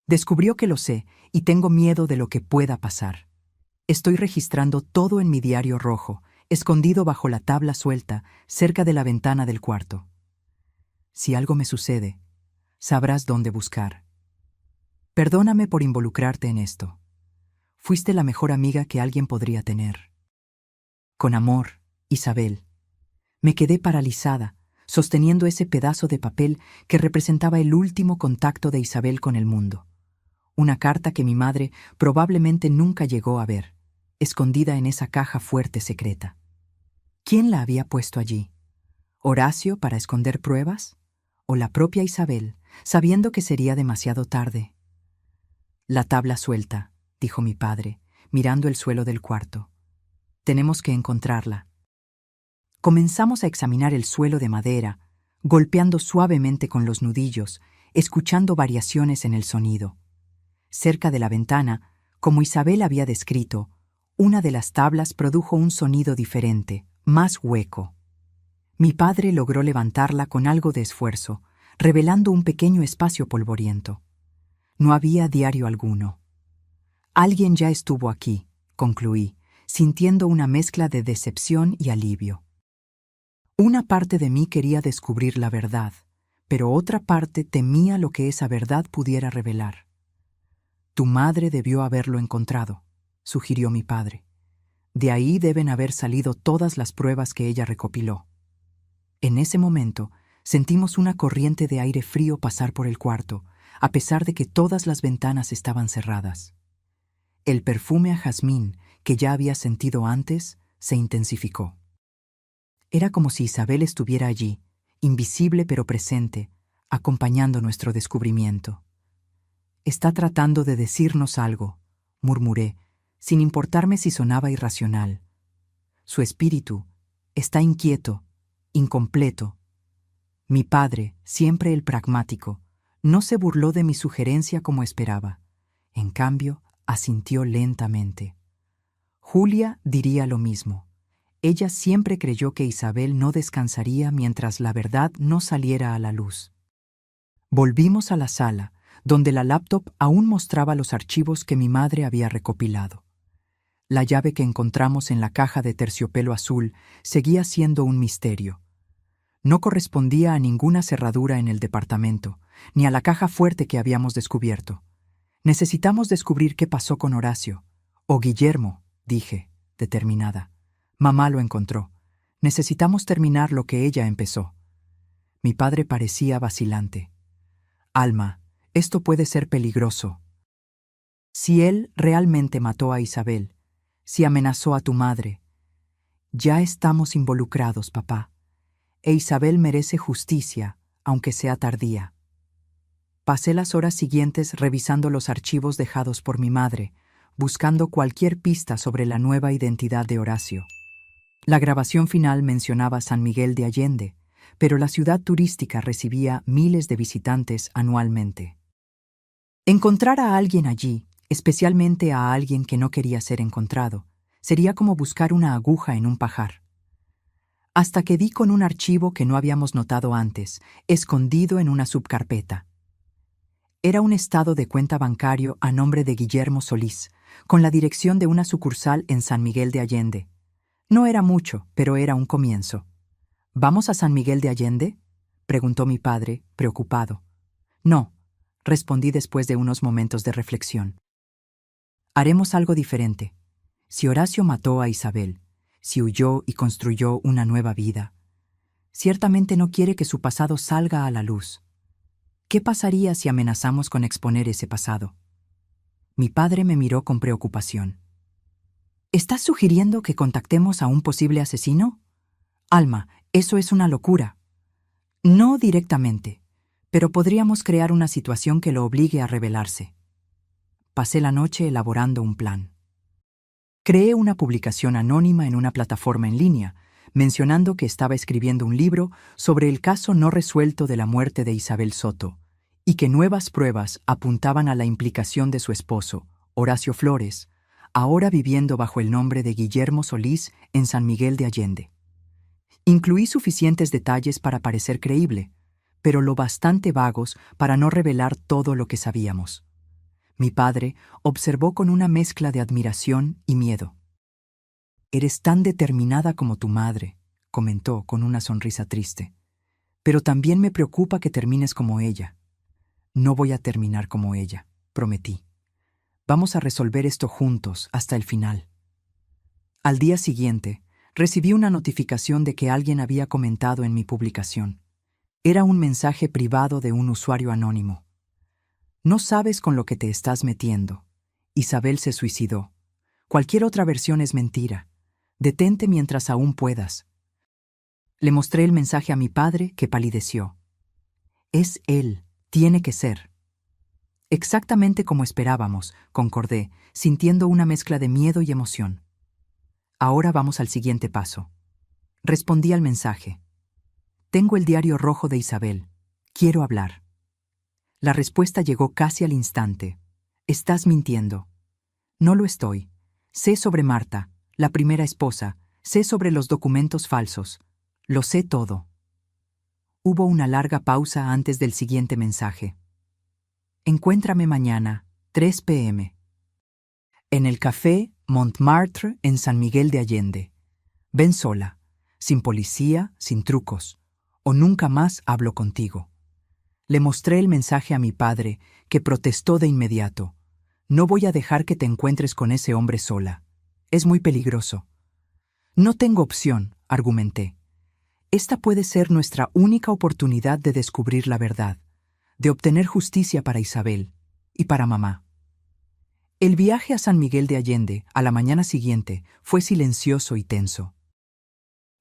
Descubrió que lo sé y tengo miedo de lo que pueda pasar. Estoy registrando todo en mi diario rojo, escondido bajo la tabla suelta, cerca de la ventana del cuarto. Si algo me sucede, sabrás dónde buscar. Perdóname por involucrarte en esto. Fuiste la mejor amiga que alguien podría tener. Con amor, Isabel. Me quedé paralizada, sosteniendo ese pedazo de papel que representaba el último contacto de Isabel con el mundo. Una carta que mi madre probablemente nunca llegó a ver, escondida en esa caja fuerte secreta. ¿Quién la había puesto allí? ¿Horacio para esconder pruebas? ¿O la propia Isabel, sabiendo que sería demasiado tarde? La tabla suelta, dijo mi padre, mirando el suelo del cuarto. Tenemos que encontrarla. Comenzamos a examinar el suelo de madera, golpeando suavemente con los nudillos, escuchando variaciones en el sonido. Cerca de la ventana, como Isabel había descrito, una de las tablas produjo un sonido diferente, más hueco. Mi padre logró levantarla con algo de esfuerzo, revelando un pequeño espacio polvoriento. No había diario alguno. Alguien ya estuvo aquí, concluí, sintiendo una mezcla de decepción y alivio. Una parte de mí quería descubrir la verdad, pero otra parte temía lo que esa verdad pudiera revelar. Tu madre debió haberlo encontrado, sugirió mi padre. De ahí deben haber salido todas las pruebas que ella recopiló. En ese momento, sentimos una corriente de aire frío pasar por el cuarto, a pesar de que todas las ventanas estaban cerradas. El perfume a jazmín, que ya había sentido antes, se intensificó. Era como si Isabel estuviera allí, invisible pero presente, acompañando nuestro descubrimiento. Está tratando de decirnos algo, murmuré, sin importarme si sonaba irracional. Su espíritu está inquieto, incompleto. Mi padre, siempre el pragmático, no se burló de mi sugerencia como esperaba. En cambio, asintió lentamente. Julia diría lo mismo. Ella siempre creyó que Isabel no descansaría mientras la verdad no saliera a la luz. Volvimos a la sala, donde la laptop aún mostraba los archivos que mi madre había recopilado. La llave que encontramos en la caja de terciopelo azul seguía siendo un misterio. No correspondía a ninguna cerradura en el departamento, ni a la caja fuerte que habíamos descubierto. Necesitamos descubrir qué pasó con Horacio. O Guillermo, dije, determinada. Mamá lo encontró. Necesitamos terminar lo que ella empezó. Mi padre parecía vacilante. Alma, esto puede ser peligroso. Si él realmente mató a Isabel, si amenazó a tu madre, ya estamos involucrados, papá. E Isabel merece justicia, aunque sea tardía. Pasé las horas siguientes revisando los archivos dejados por mi madre, buscando cualquier pista sobre la nueva identidad de Horacio. La grabación final mencionaba San Miguel de Allende, pero la ciudad turística recibía miles de visitantes anualmente. Encontrar a alguien allí, especialmente a alguien que no quería ser encontrado, sería como buscar una aguja en un pajar. Hasta que di con un archivo que no habíamos notado antes, escondido en una subcarpeta. Era un estado de cuenta bancario a nombre de Guillermo Solís, con la dirección de una sucursal en San Miguel de Allende. No era mucho, pero era un comienzo. ¿Vamos a San Miguel de Allende?, preguntó mi padre, preocupado. No, respondí después de unos momentos de reflexión. Haremos algo diferente. Si Horacio mató a Isabel, si huyó y construyó una nueva vida, ciertamente no quiere que su pasado salga a la luz. ¿Qué pasaría si amenazamos con exponer ese pasado? Mi padre me miró con preocupación. ¿Estás sugiriendo que contactemos a un posible asesino? Alma, eso es una locura. No directamente, pero podríamos crear una situación que lo obligue a rebelarse. Pasé la noche elaborando un plan. Creé una publicación anónima en una plataforma en línea, mencionando que estaba escribiendo un libro sobre el caso no resuelto de la muerte de Isabel Soto, y que nuevas pruebas apuntaban a la implicación de su esposo, Horacio Flores, ahora viviendo bajo el nombre de Guillermo Solís en San Miguel de Allende. Incluí suficientes detalles para parecer creíble, pero lo bastante vagos para no revelar todo lo que sabíamos. Mi padre observó con una mezcla de admiración y miedo. «Eres tan determinada como tu madre», comentó con una sonrisa triste. «Pero también me preocupa que termines como ella». «No voy a terminar como ella», prometí. «Vamos a resolver esto juntos hasta el final». Al día siguiente, recibí una notificación de que alguien había comentado en mi publicación. Era un mensaje privado de un usuario anónimo. «No sabes con lo que te estás metiendo. Isabel se suicidó. Cualquier otra versión es mentira. Detente mientras aún puedas». Le mostré el mensaje a mi padre, que palideció. Es él, tiene que ser. Exactamente como esperábamos, concordé, sintiendo una mezcla de miedo y emoción. Ahora vamos al siguiente paso. Respondí al mensaje. Tengo el diario rojo de Isabel. Quiero hablar. La respuesta llegó casi al instante. Estás mintiendo. No lo estoy. Sé sobre Marta, la primera esposa, sé sobre los documentos falsos. Lo sé todo. Hubo una larga pausa antes del siguiente mensaje. Encuéntrame mañana, 3 p.m. en el café Montmartre en San Miguel de Allende. Ven sola, sin policía, sin trucos, o nunca más hablo contigo. Le mostré el mensaje a mi padre, que protestó de inmediato. No voy a dejar que te encuentres con ese hombre sola. Es muy peligroso. No tengo opción, argumenté. Esta puede ser nuestra única oportunidad de descubrir la verdad, de obtener justicia para Isabel y para mamá. El viaje a San Miguel de Allende, a la mañana siguiente, fue silencioso y tenso.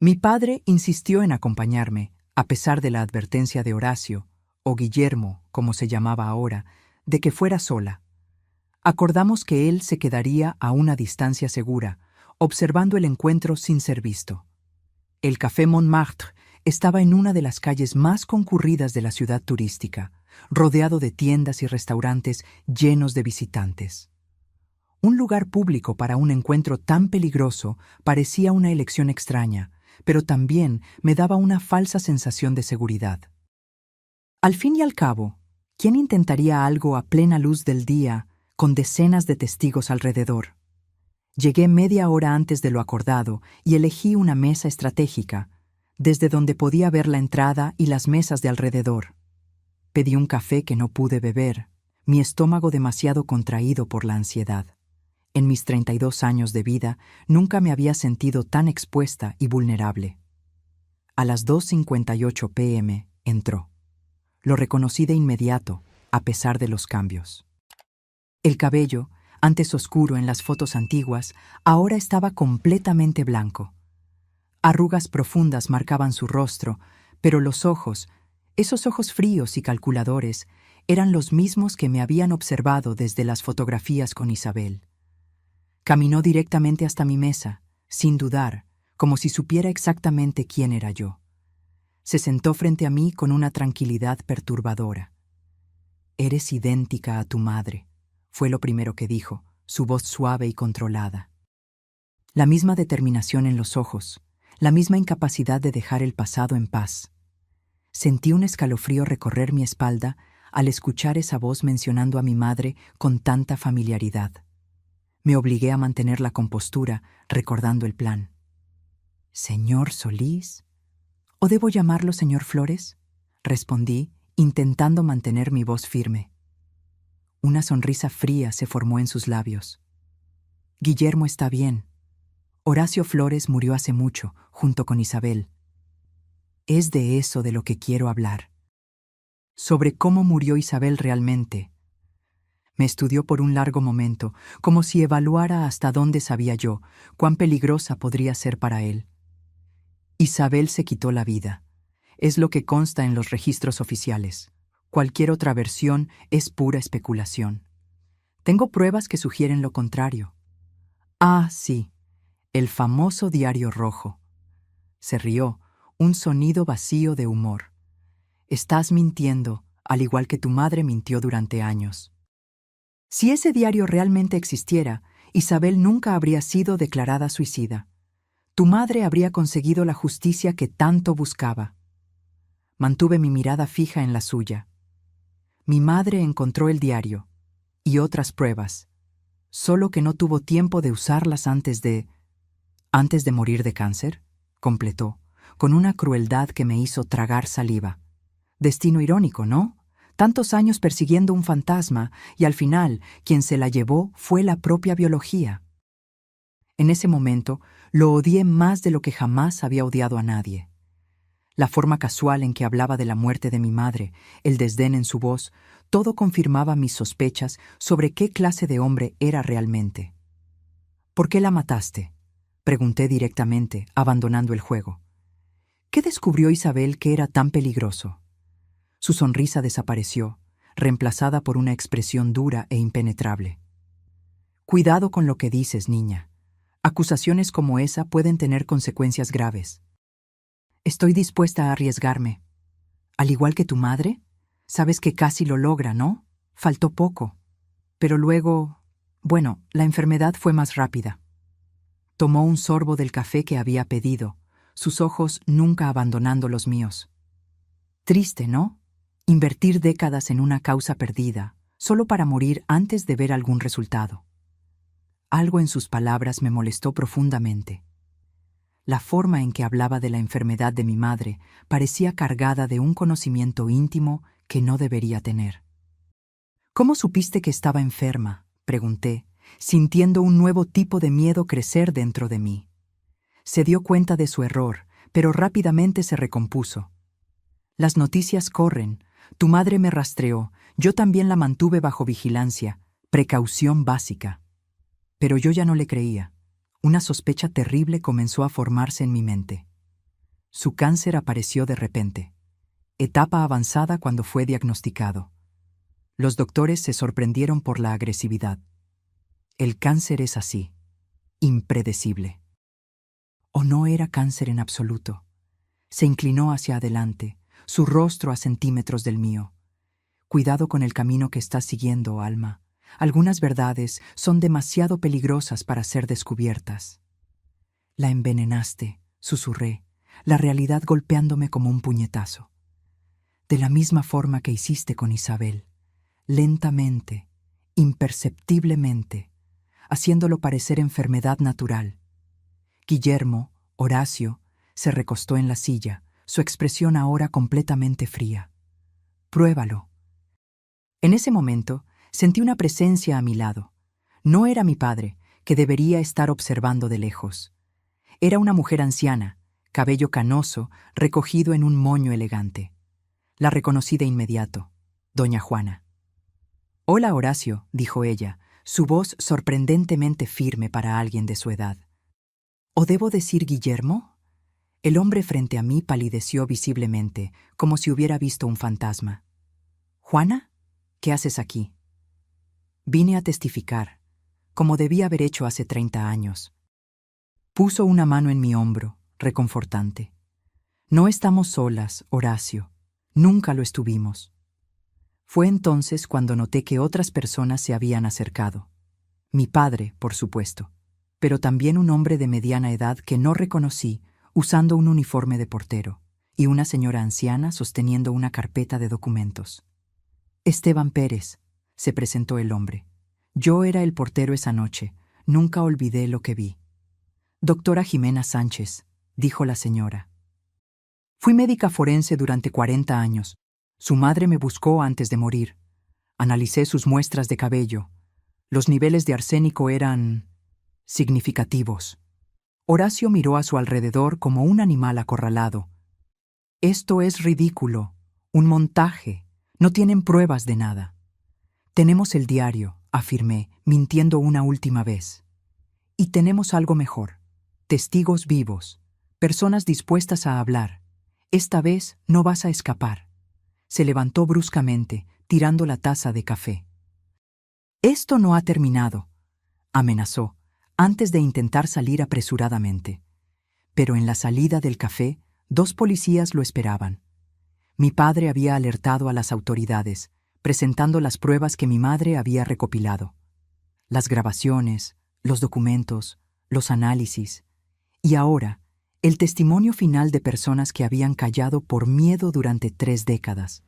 Mi padre insistió en acompañarme, a pesar de la advertencia de Horacio, o Guillermo, como se llamaba ahora, de que fuera sola. Acordamos que él se quedaría a una distancia segura, observando el encuentro sin ser visto. El Café Montmartre estaba en una de las calles más concurridas de la ciudad turística, rodeado de tiendas y restaurantes llenos de visitantes. Un lugar público para un encuentro tan peligroso parecía una elección extraña, pero también me daba una falsa sensación de seguridad. Al fin y al cabo, ¿quién intentaría algo a plena luz del día, con decenas de testigos alrededor? Llegué media hora antes de lo acordado y elegí una mesa estratégica, desde donde podía ver la entrada y las mesas de alrededor. Pedí un café que no pude beber, mi estómago demasiado contraído por la ansiedad. En mis 32 años de vida, nunca me había sentido tan expuesta y vulnerable. A las 2:58 p.m. entró. Lo reconocí de inmediato, a pesar de los cambios. El cabello, antes oscuro en las fotos antiguas, ahora estaba completamente blanco. Arrugas profundas marcaban su rostro, pero los ojos, esos ojos fríos y calculadores, eran los mismos que me habían observado desde las fotografías con Isabel. Caminó directamente hasta mi mesa, sin dudar, como si supiera exactamente quién era yo. Se sentó frente a mí con una tranquilidad perturbadora. «Eres idéntica a tu madre», fue lo primero que dijo, su voz suave y controlada. La misma determinación en los ojos, la misma incapacidad de dejar el pasado en paz. Sentí un escalofrío recorrer mi espalda al escuchar esa voz mencionando a mi madre con tanta familiaridad. Me obligué a mantener la compostura, recordando el plan. «¿Señor Solís? ¿O debo llamarlo señor Flores?», respondí, intentando mantener mi voz firme. Una sonrisa fría se formó en sus labios. «Guillermo está bien. Horacio Flores murió hace mucho, junto con Isabel. Es de eso de lo que quiero hablar. Sobre cómo murió Isabel realmente». Me estudió por un largo momento, como si evaluara hasta dónde sabía yo, cuán peligrosa podría ser para él. Isabel se quitó la vida. Es lo que consta en los registros oficiales. Cualquier otra versión es pura especulación. Tengo pruebas que sugieren lo contrario. Ah, sí, el famoso diario rojo. Se rió, un sonido vacío de humor. Estás mintiendo, al igual que tu madre mintió durante años. Si ese diario realmente existiera, Isabel nunca habría sido declarada suicida. Tu madre habría conseguido la justicia que tanto buscaba. Mantuve mi mirada fija en la suya. Mi madre encontró el diario y otras pruebas, solo que no tuvo tiempo de usarlas antes de morir de cáncer, completó, con una crueldad que me hizo tragar saliva. Destino irónico, ¿no? Tantos años persiguiendo un fantasma y al final quien se la llevó fue la propia biología. En ese momento lo odié más de lo que jamás había odiado a nadie. La forma casual en que hablaba de la muerte de mi madre, el desdén en su voz, todo confirmaba mis sospechas sobre qué clase de hombre era realmente. «¿Por qué la mataste?», pregunté directamente, abandonando el juego. ¿Qué descubrió Isabel que era tan peligroso? Su sonrisa desapareció, reemplazada por una expresión dura e impenetrable. Cuidado con lo que dices, niña. Acusaciones como esa pueden tener consecuencias graves. Estoy dispuesta a arriesgarme. Al igual que tu madre, sabes que casi lo logra, ¿no? Faltó poco. Pero luego, bueno, la enfermedad fue más rápida. Tomó un sorbo del café que había pedido, sus ojos nunca abandonando los míos. Triste, ¿no? Invertir décadas en una causa perdida, solo para morir antes de ver algún resultado. Algo en sus palabras me molestó profundamente. La forma en que hablaba de la enfermedad de mi madre parecía cargada de un conocimiento íntimo que no debería tener. ¿Cómo supiste que estaba enferma?, pregunté, sintiendo un nuevo tipo de miedo crecer dentro de mí. Se dio cuenta de su error, pero rápidamente se recompuso. Las noticias corren. Tu madre me rastreó, yo también la mantuve bajo vigilancia, precaución básica. Pero yo ya no le creía. Una sospecha terrible comenzó a formarse en mi mente. Su cáncer apareció de repente. Etapa avanzada cuando fue diagnosticado. Los doctores se sorprendieron por la agresividad. El cáncer es así, impredecible. ¿O no era cáncer en absoluto? Se inclinó hacia adelante, su rostro a centímetros del mío. Cuidado con el camino que estás siguiendo, Alma. Algunas verdades son demasiado peligrosas para ser descubiertas. La envenenaste, susurré, la realidad golpeándome como un puñetazo. De la misma forma que hiciste con Isabel, lentamente, imperceptiblemente, haciéndolo parecer enfermedad natural. Guillermo, Horacio, se recostó en la silla, su expresión ahora completamente fría. Pruébalo. En ese momento, sentí una presencia a mi lado. No era mi padre, que debería estar observando de lejos. Era una mujer anciana, cabello canoso, recogido en un moño elegante. La reconocí de inmediato, doña Juana. «Hola, Horacio», dijo ella, su voz sorprendentemente firme para alguien de su edad. «¿O debo decir Guillermo?» El hombre frente a mí palideció visiblemente, como si hubiera visto un fantasma. «¿Juana? ¿Qué haces aquí?» «Vine a testificar, como debía haber hecho hace 30 años». Puso una mano en mi hombro, reconfortante. «No estamos solas, Horacio. Nunca lo estuvimos». Fue entonces cuando noté que otras personas se habían acercado. Mi padre, por supuesto, pero también un hombre de mediana edad que no reconocí, usando un uniforme de portero, y una señora anciana sosteniendo una carpeta de documentos. «Esteban Pérez», se presentó el hombre. «Yo era el portero esa noche. Nunca olvidé lo que vi». «Doctora Jimena Sánchez», dijo la señora. «Fui médica forense durante 40 años. Su madre me buscó antes de morir. Analicé sus muestras de cabello. Los niveles de arsénico eran significativos». Horacio miró a su alrededor como un animal acorralado. «Esto es ridículo. Un montaje. No tienen pruebas de nada». «Tenemos el diario», afirmé, mintiendo una última vez. «Y tenemos algo mejor. Testigos vivos. Personas dispuestas a hablar. Esta vez no vas a escapar». Se levantó bruscamente, tirando la taza de café. «Esto no ha terminado», amenazó, antes de intentar salir apresuradamente. Pero en la salida del café, 2 policías lo esperaban. Mi padre había alertado a las autoridades, presentando las pruebas que mi madre había recopilado. Las grabaciones, los documentos, los análisis. Y ahora, el testimonio final de personas que habían callado por miedo durante 3 décadas.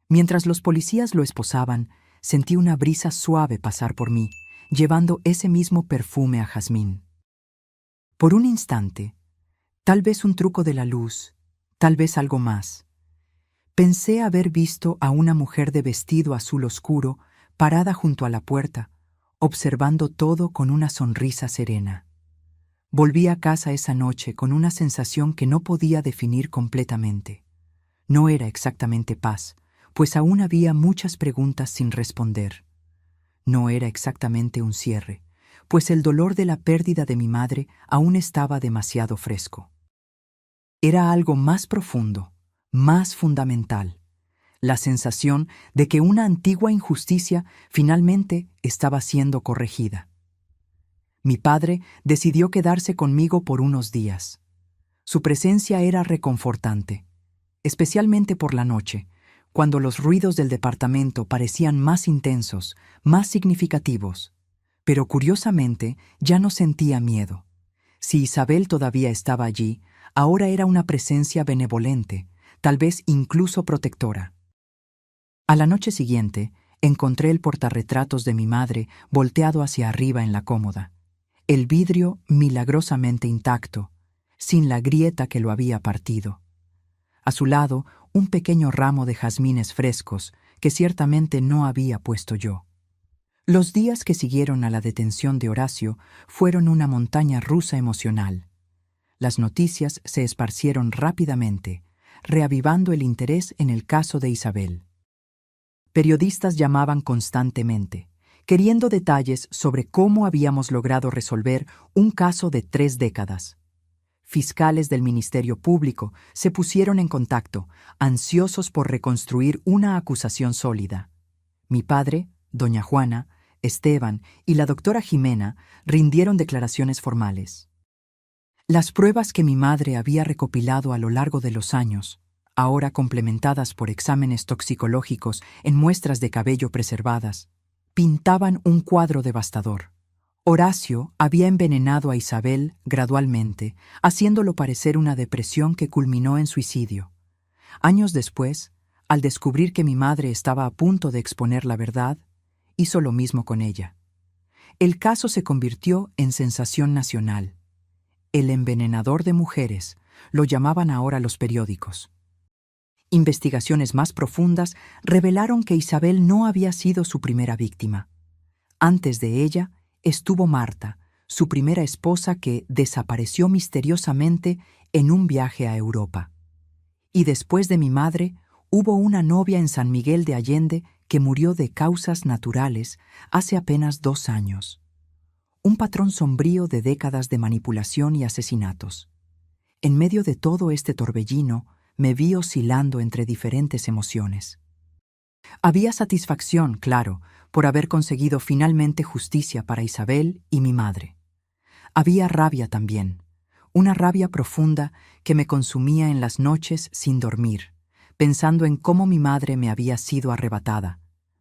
Mientras los policías lo esposaban, sentí una brisa suave pasar por mí, llevando ese mismo perfume a jazmín. Por un instante, tal vez un truco de la luz, tal vez algo más, pensé haber visto a una mujer de vestido azul oscuro parada junto a la puerta, observando todo con una sonrisa serena. Volví a casa esa noche con una sensación que no podía definir completamente. No era exactamente paz, pues aún había muchas preguntas sin responder. No era exactamente un cierre, pues el dolor de la pérdida de mi madre aún estaba demasiado fresco. Era algo más profundo, más fundamental, la sensación de que una antigua injusticia finalmente estaba siendo corregida. Mi padre decidió quedarse conmigo por unos días. Su presencia era reconfortante, especialmente por la noche, cuando los ruidos del departamento parecían más intensos, más significativos. Pero curiosamente ya no sentía miedo. Si Isabel todavía estaba allí, ahora era una presencia benevolente, tal vez incluso protectora. A la noche siguiente, encontré el portarretratos de mi madre volteado hacia arriba en la cómoda, el vidrio milagrosamente intacto, sin la grieta que lo había partido. A su lado, un pequeño ramo de jazmines frescos que ciertamente no había puesto yo. Los días que siguieron a la detención de Horacio fueron una montaña rusa emocional. Las noticias se esparcieron rápidamente, reavivando el interés en el caso de Isabel. Periodistas llamaban constantemente, queriendo detalles sobre cómo habíamos logrado resolver un caso de 3 décadas. Fiscales del Ministerio Público se pusieron en contacto, ansiosos por reconstruir una acusación sólida. Mi padre, doña Juana, Esteban y la doctora Jimena rindieron declaraciones formales. Las pruebas que mi madre había recopilado a lo largo de los años, ahora complementadas por exámenes toxicológicos en muestras de cabello preservadas, pintaban un cuadro devastador. Horacio había envenenado a Isabel gradualmente, haciéndolo parecer una depresión que culminó en suicidio. Años después, al descubrir que mi madre estaba a punto de exponer la verdad, hizo lo mismo con ella. El caso se convirtió en sensación nacional. El envenenador de mujeres, lo llamaban ahora los periódicos. Investigaciones más profundas revelaron que Isabel no había sido su primera víctima. Antes de ella estuvo Marta, su primera esposa que desapareció misteriosamente en un viaje a Europa. Y después de mi madre, hubo una novia en San Miguel de Allende que murió de causas naturales hace apenas 2 años. Un patrón sombrío de décadas de manipulación y asesinatos. En medio de todo este torbellino, me vi oscilando entre diferentes emociones. Había satisfacción, claro, por haber conseguido finalmente justicia para Isabel y mi madre. Había rabia también, una rabia profunda que me consumía en las noches sin dormir, pensando en cómo mi madre me había sido arrebatada,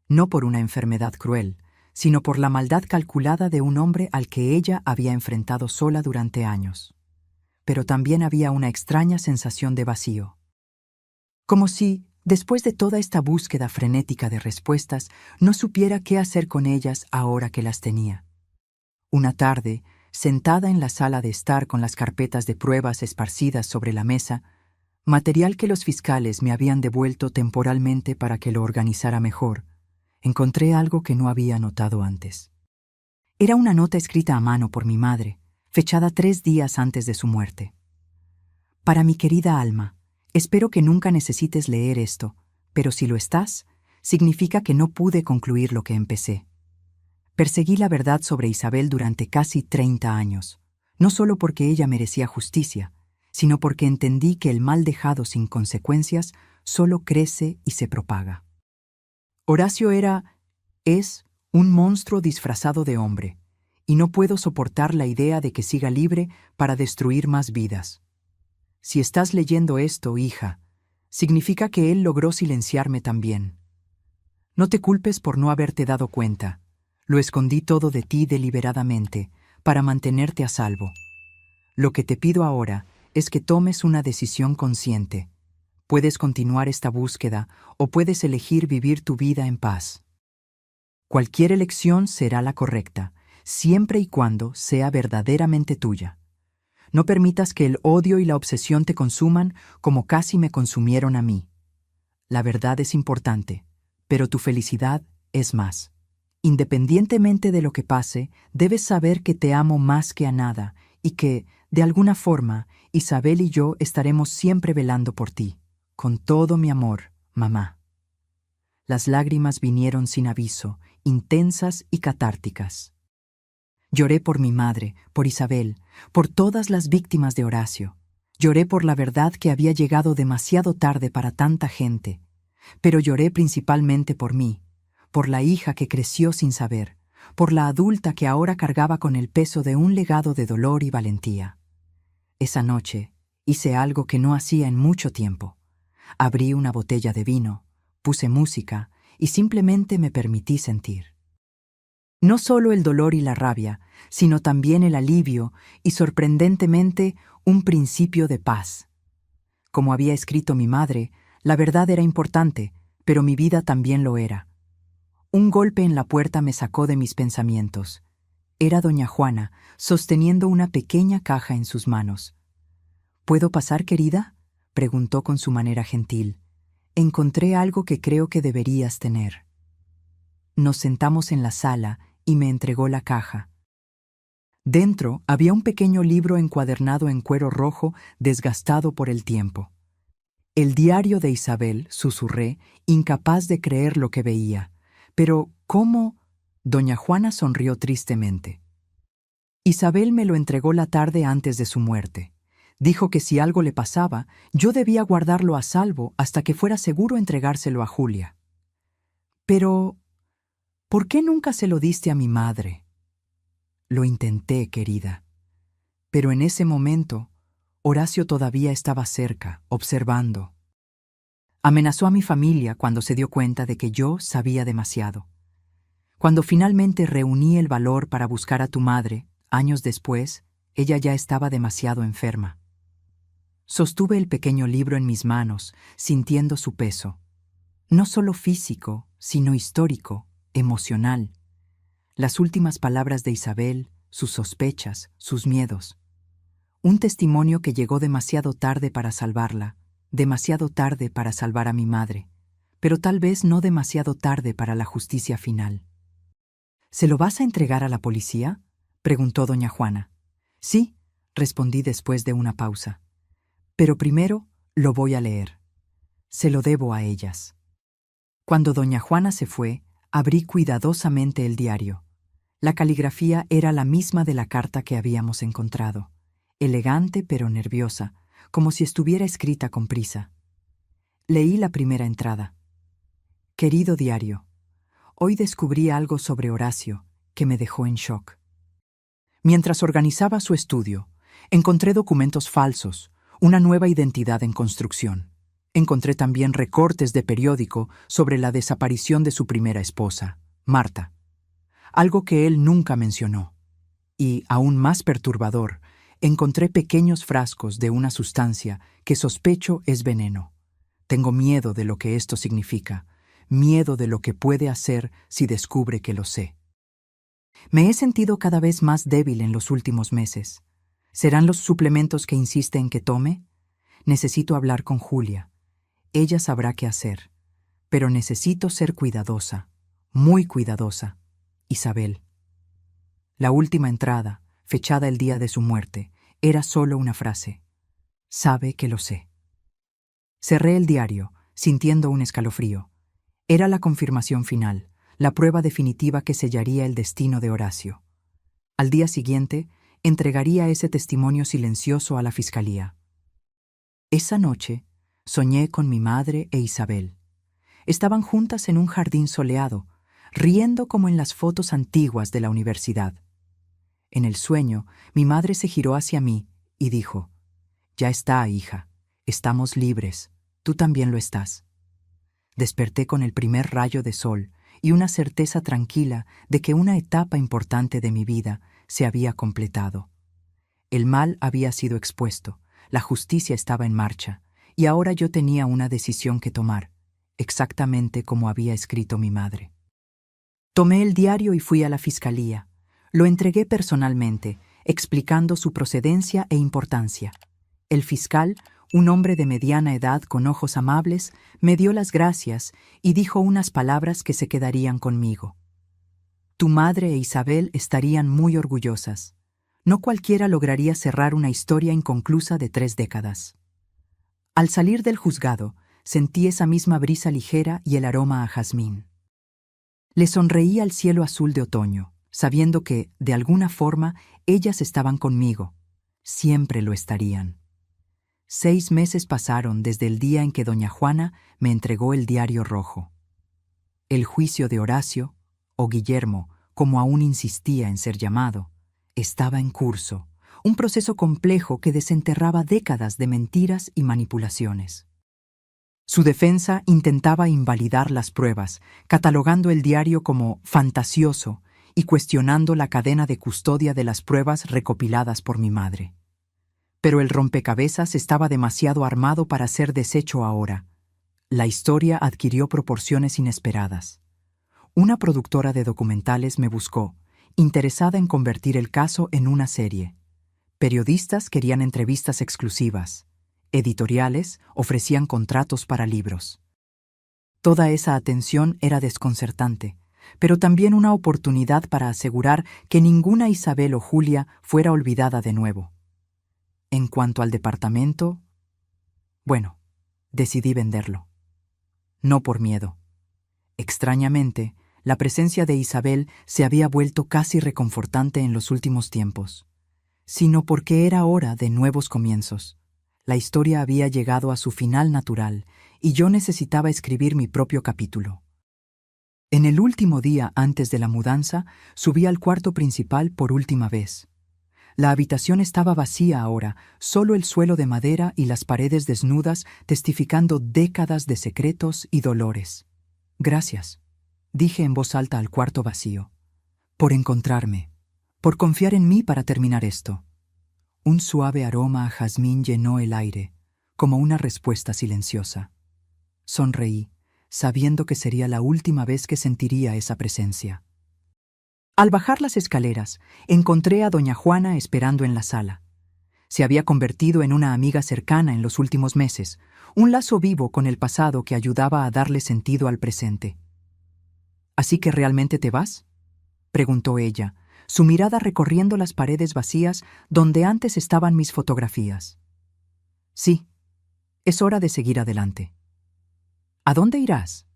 no por una enfermedad cruel, sino por la maldad calculada de un hombre al que ella había enfrentado sola durante años. Pero también había una extraña sensación de vacío. Como si, después de toda esta búsqueda frenética de respuestas, no supiera qué hacer con ellas ahora que las tenía. Una tarde, sentada en la sala de estar con las carpetas de pruebas esparcidas sobre la mesa, material que los fiscales me habían devuelto temporalmente para que lo organizara mejor, encontré algo que no había notado antes. Era una nota escrita a mano por mi madre, fechada 3 días antes de su muerte. Para mi querida Alma, espero que nunca necesites leer esto, pero si lo estás, significa que no pude concluir lo que empecé. Perseguí la verdad sobre Isabel durante casi 30 años, no solo porque ella merecía justicia, sino porque entendí que el mal dejado sin consecuencias solo crece y se propaga. Horacio es un monstruo disfrazado de hombre, y no puedo soportar la idea de que siga libre para destruir más vidas. Si estás leyendo esto, hija, significa que él logró silenciarme también. No te culpes por no haberte dado cuenta. Lo escondí todo de ti deliberadamente, para mantenerte a salvo. Lo que te pido ahora es que tomes una decisión consciente. Puedes continuar esta búsqueda o puedes elegir vivir tu vida en paz. Cualquier elección será la correcta, siempre y cuando sea verdaderamente tuya. No permitas que el odio y la obsesión te consuman como casi me consumieron a mí. La verdad es importante, pero tu felicidad es más. Independientemente de lo que pase, debes saber que te amo más que a nada y que, de alguna forma, Isabel y yo estaremos siempre velando por ti. Con todo mi amor, mamá. Las lágrimas vinieron sin aviso, intensas y catárticas. Lloré por mi madre, por Isabel, por todas las víctimas de Horacio. Lloré por la verdad que había llegado demasiado tarde para tanta gente, pero lloré principalmente por mí, por la hija que creció sin saber, por la adulta que ahora cargaba con el peso de un legado de dolor y valentía. Esa noche hice algo que no hacía en mucho tiempo. Abrí una botella de vino, puse música y simplemente me permití sentir. No solo el dolor y la rabia, sino también el alivio y, sorprendentemente, un principio de paz. Como había escrito mi madre, la verdad era importante, pero mi vida también lo era. Un golpe en la puerta me sacó de mis pensamientos. Era doña Juana, sosteniendo una pequeña caja en sus manos. ¿Puedo pasar, querida?, preguntó con su manera gentil. Encontré algo que creo que deberías tener. Nos sentamos en la sala y me entregó la caja. Dentro había un pequeño libro encuadernado en cuero rojo, desgastado por el tiempo. El diario de Isabel, susurré, incapaz de creer lo que veía. Pero, ¿cómo? Doña Juana sonrió tristemente. Isabel me lo entregó la tarde antes de su muerte. Dijo que si algo le pasaba, yo debía guardarlo a salvo hasta que fuera seguro entregárselo a Julia. Pero, ¿por qué nunca se lo diste a mi madre? Lo intenté, querida. Pero en ese momento, Horacio todavía estaba cerca, observando. Amenazó a mi familia cuando se dio cuenta de que yo sabía demasiado. Cuando finalmente reuní el valor para buscar a tu madre, años después, ella ya estaba demasiado enferma. Sostuve el pequeño libro en mis manos, sintiendo su peso. No solo físico, sino histórico, emocional. Las últimas palabras de Isabel, sus sospechas, sus miedos. Un testimonio que llegó demasiado tarde para salvarla, demasiado tarde para salvar a mi madre, pero tal vez no demasiado tarde para la justicia final. ¿Se lo vas a entregar a la policía?, preguntó doña Juana. Sí, respondí después de una pausa. Pero primero lo voy a leer. Se lo debo a ellas. Cuando doña Juana se fue, abrí cuidadosamente el diario. La caligrafía era la misma de la carta que habíamos encontrado, elegante pero nerviosa, como si estuviera escrita con prisa. Leí la primera entrada. Querido diario, hoy descubrí algo sobre Horacio que me dejó en shock. Mientras organizaba su estudio, encontré documentos falsos, una nueva identidad en construcción. Encontré también recortes de periódico sobre la desaparición de su primera esposa, Marta, algo que él nunca mencionó. Y, aún más perturbador, encontré pequeños frascos de una sustancia que sospecho es veneno. Tengo miedo de lo que esto significa, miedo de lo que puede hacer si descubre que lo sé. Me he sentido cada vez más débil en los últimos meses. ¿Serán los suplementos que insiste en que tome? Necesito hablar con Julia. Ella sabrá qué hacer. Pero necesito ser cuidadosa, muy cuidadosa. Isabel. La última entrada, fechada el día de su muerte, era solo una frase. Sabe que lo sé. Cerré el diario, sintiendo un escalofrío. Era la confirmación final, la prueba definitiva que sellaría el destino de Horacio. Al día siguiente, entregaría ese testimonio silencioso a la fiscalía. Esa noche, soñé con mi madre e Isabel. Estaban juntas en un jardín soleado, riendo como en las fotos antiguas de la universidad. En el sueño, mi madre se giró hacia mí y dijo: «Ya está, hija, estamos libres, tú también lo estás». Desperté con el primer rayo de sol y una certeza tranquila de que una etapa importante de mi vida se había completado. El mal había sido expuesto, la justicia estaba en marcha, y ahora yo tenía una decisión que tomar, exactamente como había escrito mi madre. Tomé el diario y fui a la fiscalía. Lo entregué personalmente, explicando su procedencia e importancia. El fiscal, un hombre de mediana edad con ojos amables, me dio las gracias y dijo unas palabras que se quedarían conmigo. Tu madre e Isabel estarían muy orgullosas. No cualquiera lograría cerrar una historia inconclusa de 3 décadas. Al salir del juzgado, sentí esa misma brisa ligera y el aroma a jazmín. Le sonreí al cielo azul de otoño, sabiendo que, de alguna forma, ellas estaban conmigo. Siempre lo estarían. 6 meses pasaron desde el día en que doña Juana me entregó el diario rojo. El juicio de Horacio, o Guillermo, como aún insistía en ser llamado, estaba en curso, un proceso complejo que desenterraba décadas de mentiras y manipulaciones. Su defensa intentaba invalidar las pruebas, catalogando el diario como fantasioso y cuestionando la cadena de custodia de las pruebas recopiladas por mi madre. Pero el rompecabezas estaba demasiado armado para ser deshecho ahora. La historia adquirió proporciones inesperadas. Una productora de documentales me buscó, interesada en convertir el caso en una serie. Periodistas querían entrevistas exclusivas. Editoriales ofrecían contratos para libros. Toda esa atención era desconcertante, pero también una oportunidad para asegurar que ninguna Isabel o Julia fuera olvidada de nuevo. En cuanto al departamento, bueno, decidí venderlo. No por miedo. Extrañamente, la presencia de Isabel se había vuelto casi reconfortante en los últimos tiempos, sino porque era hora de nuevos comienzos. La historia había llegado a su final natural y yo necesitaba escribir mi propio capítulo. En el último día antes de la mudanza, subí al cuarto principal por última vez. La habitación estaba vacía ahora, solo el suelo de madera y las paredes desnudas testificando décadas de secretos y dolores. Gracias, dije en voz alta al cuarto vacío, por encontrarme, por confiar en mí para terminar esto. Un suave aroma a jazmín llenó el aire, como una respuesta silenciosa. Sonreí, sabiendo que sería la última vez que sentiría esa presencia. Al bajar las escaleras, encontré a doña Juana esperando en la sala. Se había convertido en una amiga cercana en los últimos meses, un lazo vivo con el pasado que ayudaba a darle sentido al presente. ¿Así que realmente te vas?, preguntó ella, su mirada recorriendo las paredes vacías donde antes estaban mis fotografías. Sí, es hora de seguir adelante. ¿A dónde irás?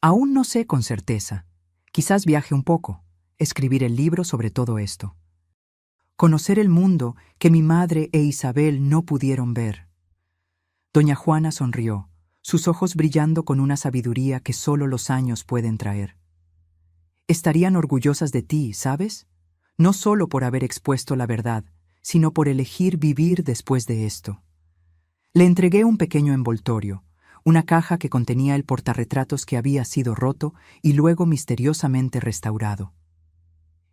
Aún no sé con certeza. Quizás viaje un poco, escribir el libro sobre todo esto. Conocer el mundo que mi madre e Isabel no pudieron ver. Doña Juana sonrió, sus ojos brillando con una sabiduría que solo los años pueden traer. Estarían orgullosas de ti, ¿sabes? No solo por haber expuesto la verdad, sino por elegir vivir después de esto. Le entregué un pequeño envoltorio, una caja que contenía el portarretratos que había sido roto y luego misteriosamente restaurado.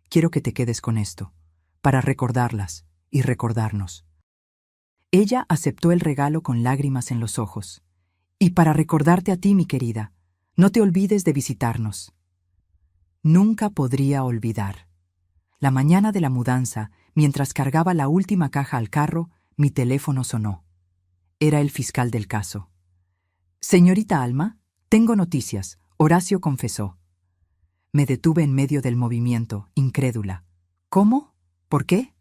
Quiero que te quedes con esto, para recordarlas y recordarnos. Ella aceptó el regalo con lágrimas en los ojos. Y para recordarte a ti, mi querida, no te olvides de visitarnos. Nunca podría olvidar. La mañana de la mudanza, mientras cargaba la última caja al carro, mi teléfono sonó. Era el fiscal del caso. Señorita Alma, tengo noticias, Horacio confesó. Me detuve en medio del movimiento, incrédula. ¿Cómo? ¿Por qué?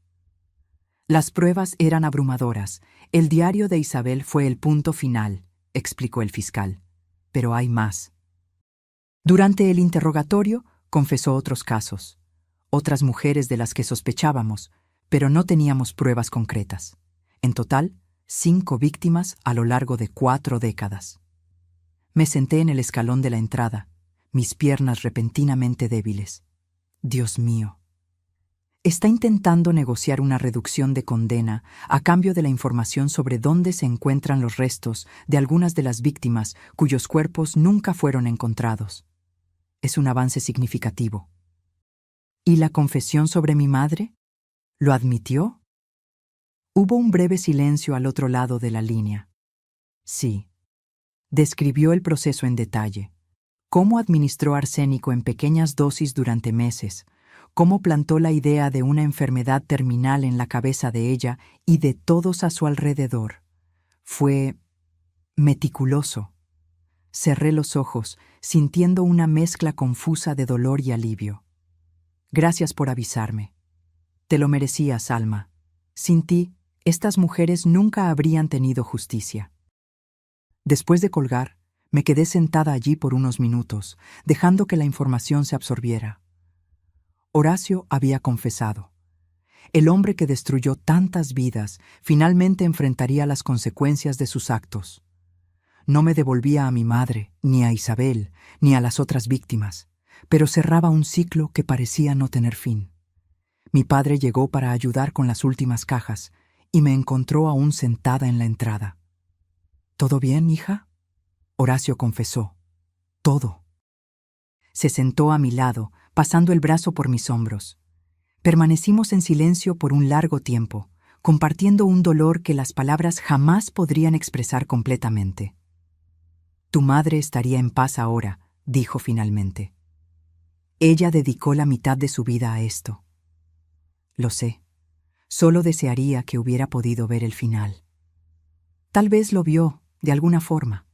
Las pruebas eran abrumadoras. El diario de Isabel fue el punto final, explicó el fiscal. Pero hay más. Durante el interrogatorio, confesó otros casos, otras mujeres de las que sospechábamos, pero no teníamos pruebas concretas. En total, 5 víctimas a lo largo de 4 décadas. Me senté en el escalón de la entrada, mis piernas repentinamente débiles. Dios mío. Está intentando negociar una reducción de condena a cambio de la información sobre dónde se encuentran los restos de algunas de las víctimas cuyos cuerpos nunca fueron encontrados. Es un avance significativo. ¿Y la confesión sobre mi madre? ¿Lo admitió? Hubo un breve silencio al otro lado de la línea. Sí. Describió el proceso en detalle. Cómo administró arsénico en pequeñas dosis durante meses, cómo plantó la idea de una enfermedad terminal en la cabeza de ella y de todos a su alrededor. Fue meticuloso. Cerré los ojos, sintiendo una mezcla confusa de dolor y alivio. Gracias por avisarme. Te lo merecías, Alma. Sin ti, estas mujeres nunca habrían tenido justicia. Después de colgar, me quedé sentada allí por unos minutos, dejando que la información se absorbiera. Horacio había confesado. El hombre que destruyó tantas vidas finalmente enfrentaría las consecuencias de sus actos. No me devolvía a mi madre, ni a Isabel, ni a las otras víctimas, pero cerraba un ciclo que parecía no tener fin. Mi padre llegó para ayudar con las últimas cajas y me encontró aún sentada en la entrada. ¿Todo bien, hija? Horacio confesó. Todo. Se sentó a mi lado, pasando el brazo por mis hombros. Permanecimos en silencio por un largo tiempo, compartiendo un dolor que las palabras jamás podrían expresar completamente. Tu madre estaría en paz ahora, dijo finalmente. Ella dedicó la mitad de su vida a esto. Lo sé. Solo desearía que hubiera podido ver el final. Tal vez lo vio, de alguna forma.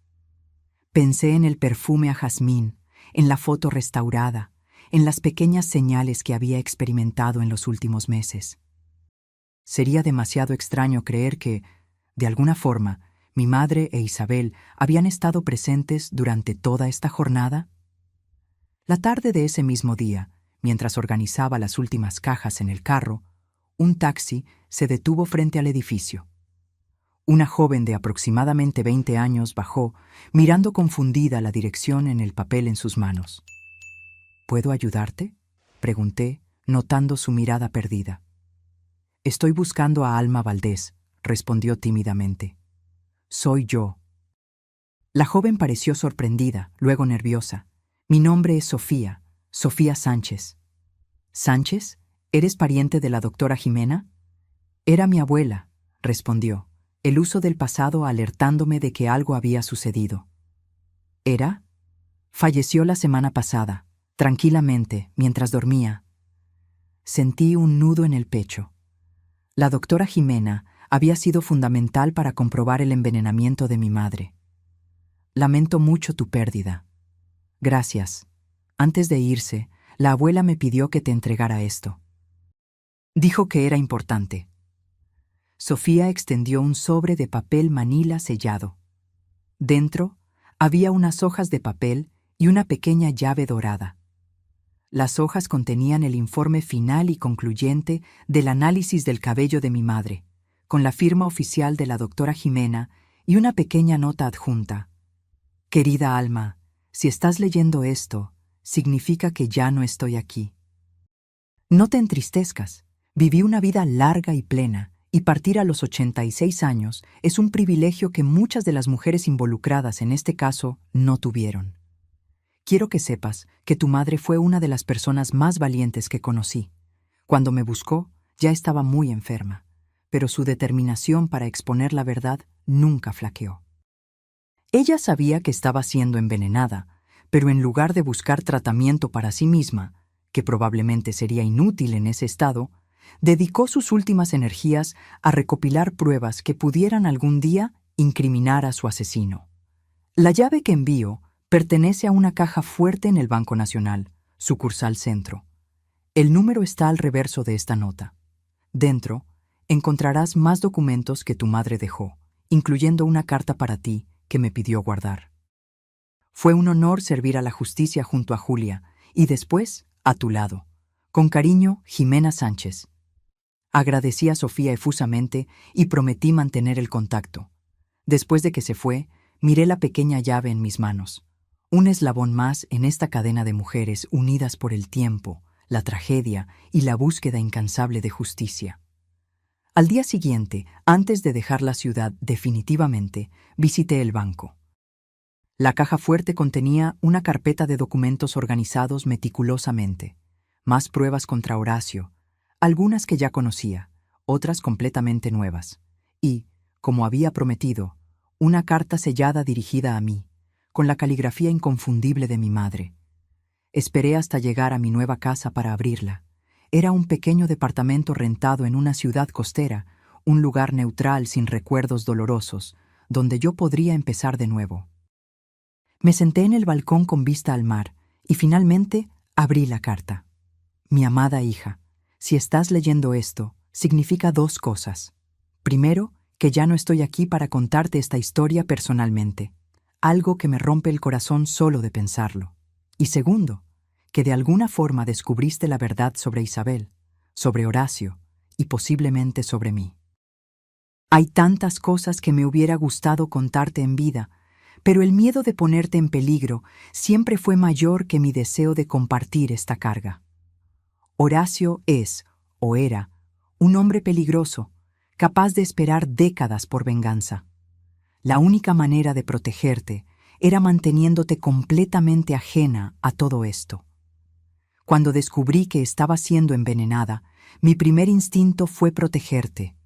Pensé en el perfume a jazmín, en la foto restaurada, en las pequeñas señales que había experimentado en los últimos meses. Sería demasiado extraño creer que, de alguna forma, mi madre e Isabel habían estado presentes durante toda esta jornada. La tarde de ese mismo día, mientras organizaba las últimas cajas en el carro, un taxi se detuvo frente al edificio. Una joven de aproximadamente 20 años bajó, mirando confundida la dirección en el papel en sus manos. ¿Puedo ayudarte?, pregunté, notando su mirada perdida. Estoy buscando a Alma Valdés, respondió tímidamente. Soy yo. La joven pareció sorprendida, luego nerviosa. Mi nombre es Sofía, Sofía Sánchez. ¿Sánchez? ¿Eres pariente de la doctora Jimena? Era mi abuela, respondió, el uso del pasado alertándome de que algo había sucedido. ¿Era? Falleció la semana pasada, tranquilamente, mientras dormía. Sentí un nudo en el pecho. La doctora Jimena había sido fundamental para comprobar el envenenamiento de mi madre. Lamento mucho tu pérdida. Gracias. Antes de irse, la abuela me pidió que te entregara esto. Dijo que era importante. Sofía extendió un sobre de papel manila sellado. Dentro había unas hojas de papel y una pequeña llave dorada. Las hojas contenían el informe final y concluyente del análisis del cabello de mi madre, con la firma oficial de la doctora Jimena y una pequeña nota adjunta. Querida Alma, si estás leyendo esto, significa que ya no estoy aquí. No te entristezcas. Viví una vida larga y plena, y partir a los 86 años es un privilegio que muchas de las mujeres involucradas en este caso no tuvieron. Quiero que sepas que tu madre fue una de las personas más valientes que conocí. Cuando me buscó, ya estaba muy enferma, pero su determinación para exponer la verdad nunca flaqueó. Ella sabía que estaba siendo envenenada, pero en lugar de buscar tratamiento para sí misma, que probablemente sería inútil en ese estado, dedicó sus últimas energías a recopilar pruebas que pudieran algún día incriminar a su asesino. La llave que envío pertenece a una caja fuerte en el Banco Nacional, sucursal Centro. El número está al reverso de esta nota. Dentro, encontrarás más documentos que tu madre dejó, incluyendo una carta para ti que me pidió guardar. Fue un honor servir a la justicia junto a Julia y después a tu lado. Con cariño, Jimena Sánchez. Agradecí a Sofía efusamente y prometí mantener el contacto. Después de que se fue, miré la pequeña llave en mis manos. Un eslabón más en esta cadena de mujeres unidas por el tiempo, la tragedia y la búsqueda incansable de justicia. Al día siguiente, antes de dejar la ciudad definitivamente, visité el banco. La caja fuerte contenía una carpeta de documentos organizados meticulosamente, más pruebas contra Horacio, algunas que ya conocía, otras completamente nuevas, y, como había prometido, una carta sellada dirigida a mí, con la caligrafía inconfundible de mi madre. Esperé hasta llegar a mi nueva casa para abrirla. Era un pequeño departamento rentado en una ciudad costera, un lugar neutral sin recuerdos dolorosos, donde yo podría empezar de nuevo. Me senté en el balcón con vista al mar y finalmente abrí la carta. Mi amada hija, si estás leyendo esto, significa dos cosas. Primero, que ya no estoy aquí para contarte esta historia personalmente, algo que me rompe el corazón solo de pensarlo. Y segundo, que de alguna forma descubriste la verdad sobre Isabel, sobre Horacio y posiblemente sobre mí. Hay tantas cosas que me hubiera gustado contarte en vida, pero el miedo de ponerte en peligro siempre fue mayor que mi deseo de compartir esta carga. Horacio es, o era, un hombre peligroso, capaz de esperar décadas por venganza. La única manera de protegerte era manteniéndote completamente ajena a todo esto. Cuando descubrí que estaba siendo envenenada, mi primer instinto fue protegerte.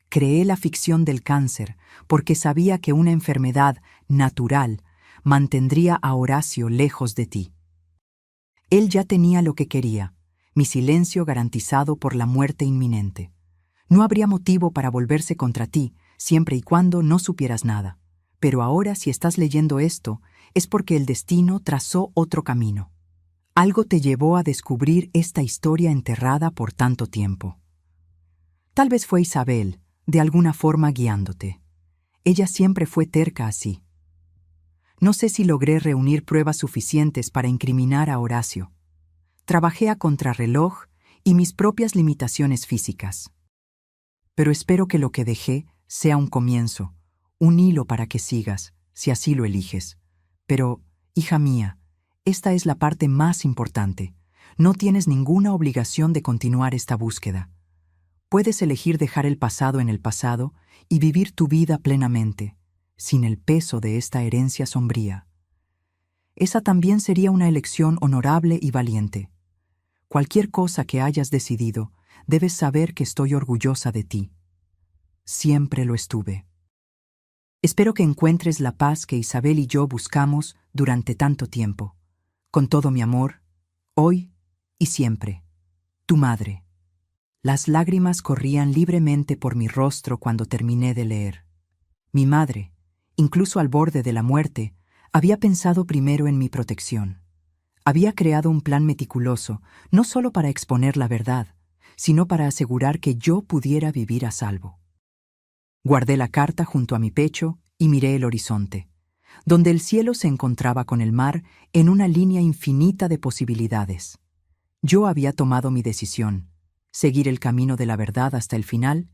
Creé la ficción del cáncer porque sabía que una enfermedad natural mantendría a Horacio lejos de ti. Él ya tenía lo que quería, mi silencio garantizado por la muerte inminente. No habría motivo para volverse contra ti, siempre y cuando no supieras nada. Pero ahora, si estás leyendo esto, es porque el destino trazó otro camino. Algo te llevó a descubrir esta historia enterrada por tanto tiempo. Tal vez fue Isabel, de alguna forma guiándote. Ella siempre fue terca así. No sé si logré reunir pruebas suficientes para incriminar a Horacio. Trabajé a contrarreloj y mis propias limitaciones físicas. Pero espero que lo que dejé sea un comienzo, un hilo para que sigas, si así lo eliges. Pero, hija mía, esta es la parte más importante. No tienes ninguna obligación de continuar esta búsqueda. Puedes elegir dejar el pasado en el pasado y vivir tu vida plenamente, sin el peso de esta herencia sombría. Esa también sería una elección honorable y valiente. Cualquier cosa que hayas decidido, debes saber que estoy orgullosa de ti. Siempre lo estuve. Espero que encuentres la paz que Isabel y yo buscamos durante tanto tiempo. Con todo mi amor, hoy y siempre. Tu madre. Las lágrimas corrían libremente por mi rostro cuando terminé de leer. Mi madre, incluso al borde de la muerte, había pensado primero en mi protección. Había creado un plan meticuloso, no solo para exponer la verdad, sino para asegurar que yo pudiera vivir a salvo. Guardé la carta junto a mi pecho y miré el horizonte, donde el cielo se encontraba con el mar en una línea infinita de posibilidades. Yo había tomado mi decisión, seguir el camino de la verdad hasta el final,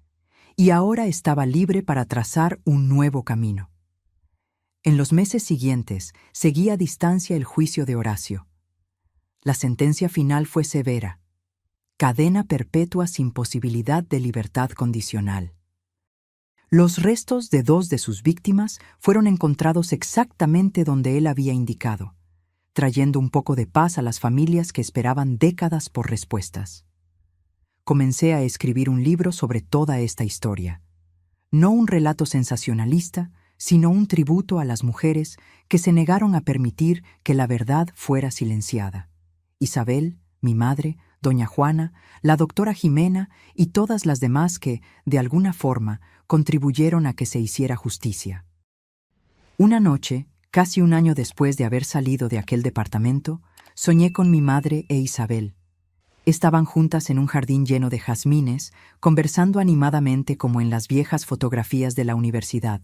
y ahora estaba libre para trazar un nuevo camino. En los meses siguientes seguí a distancia el juicio de Horacio. La sentencia final fue severa: cadena perpetua sin posibilidad de libertad condicional. Los restos de 2 de sus víctimas fueron encontrados exactamente donde él había indicado, trayendo un poco de paz a las familias que esperaban décadas por respuestas. Comencé a escribir un libro sobre toda esta historia. No un relato sensacionalista, sino un tributo a las mujeres que se negaron a permitir que la verdad fuera silenciada. Isabel, mi madre, doña Juana, la doctora Jimena y todas las demás que, de alguna forma, contribuyeron a que se hiciera justicia. Una noche, casi un año después de haber salido de aquel departamento, soñé con mi madre e Isabel. Estaban juntas en un jardín lleno de jazmines, conversando animadamente como en las viejas fotografías de la universidad.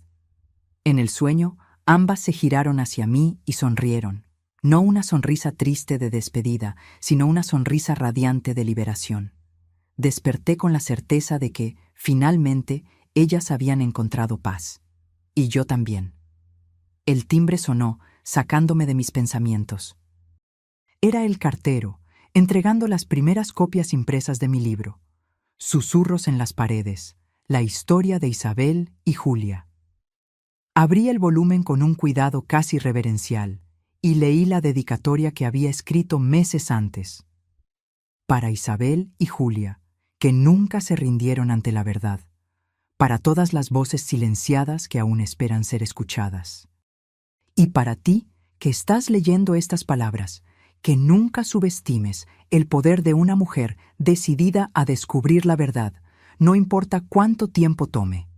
En el sueño, ambas se giraron hacia mí y sonrieron. No una sonrisa triste de despedida, sino una sonrisa radiante de liberación. Desperté con la certeza de que, finalmente, ellas habían encontrado paz. Y yo también. El timbre sonó, sacándome de mis pensamientos. Era el cartero, entregando las primeras copias impresas de mi libro. Susurros en las paredes, la historia de Isabel y Julia. Abrí el volumen con un cuidado casi reverencial y leí la dedicatoria que había escrito meses antes. Para Isabel y Julia, que nunca se rindieron ante la verdad. Para todas las voces silenciadas que aún esperan ser escuchadas. Y para ti, que estás leyendo estas palabras, que nunca subestimes el poder de una mujer decidida a descubrir la verdad, no importa cuánto tiempo tome.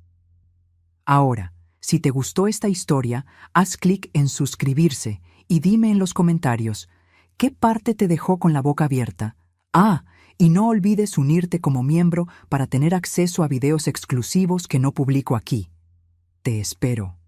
Ahora, si te gustó esta historia, haz clic en suscribirse y dime en los comentarios qué parte te dejó con la boca abierta. Y no olvides unirte como miembro para tener acceso a videos exclusivos que no publico aquí. Te espero.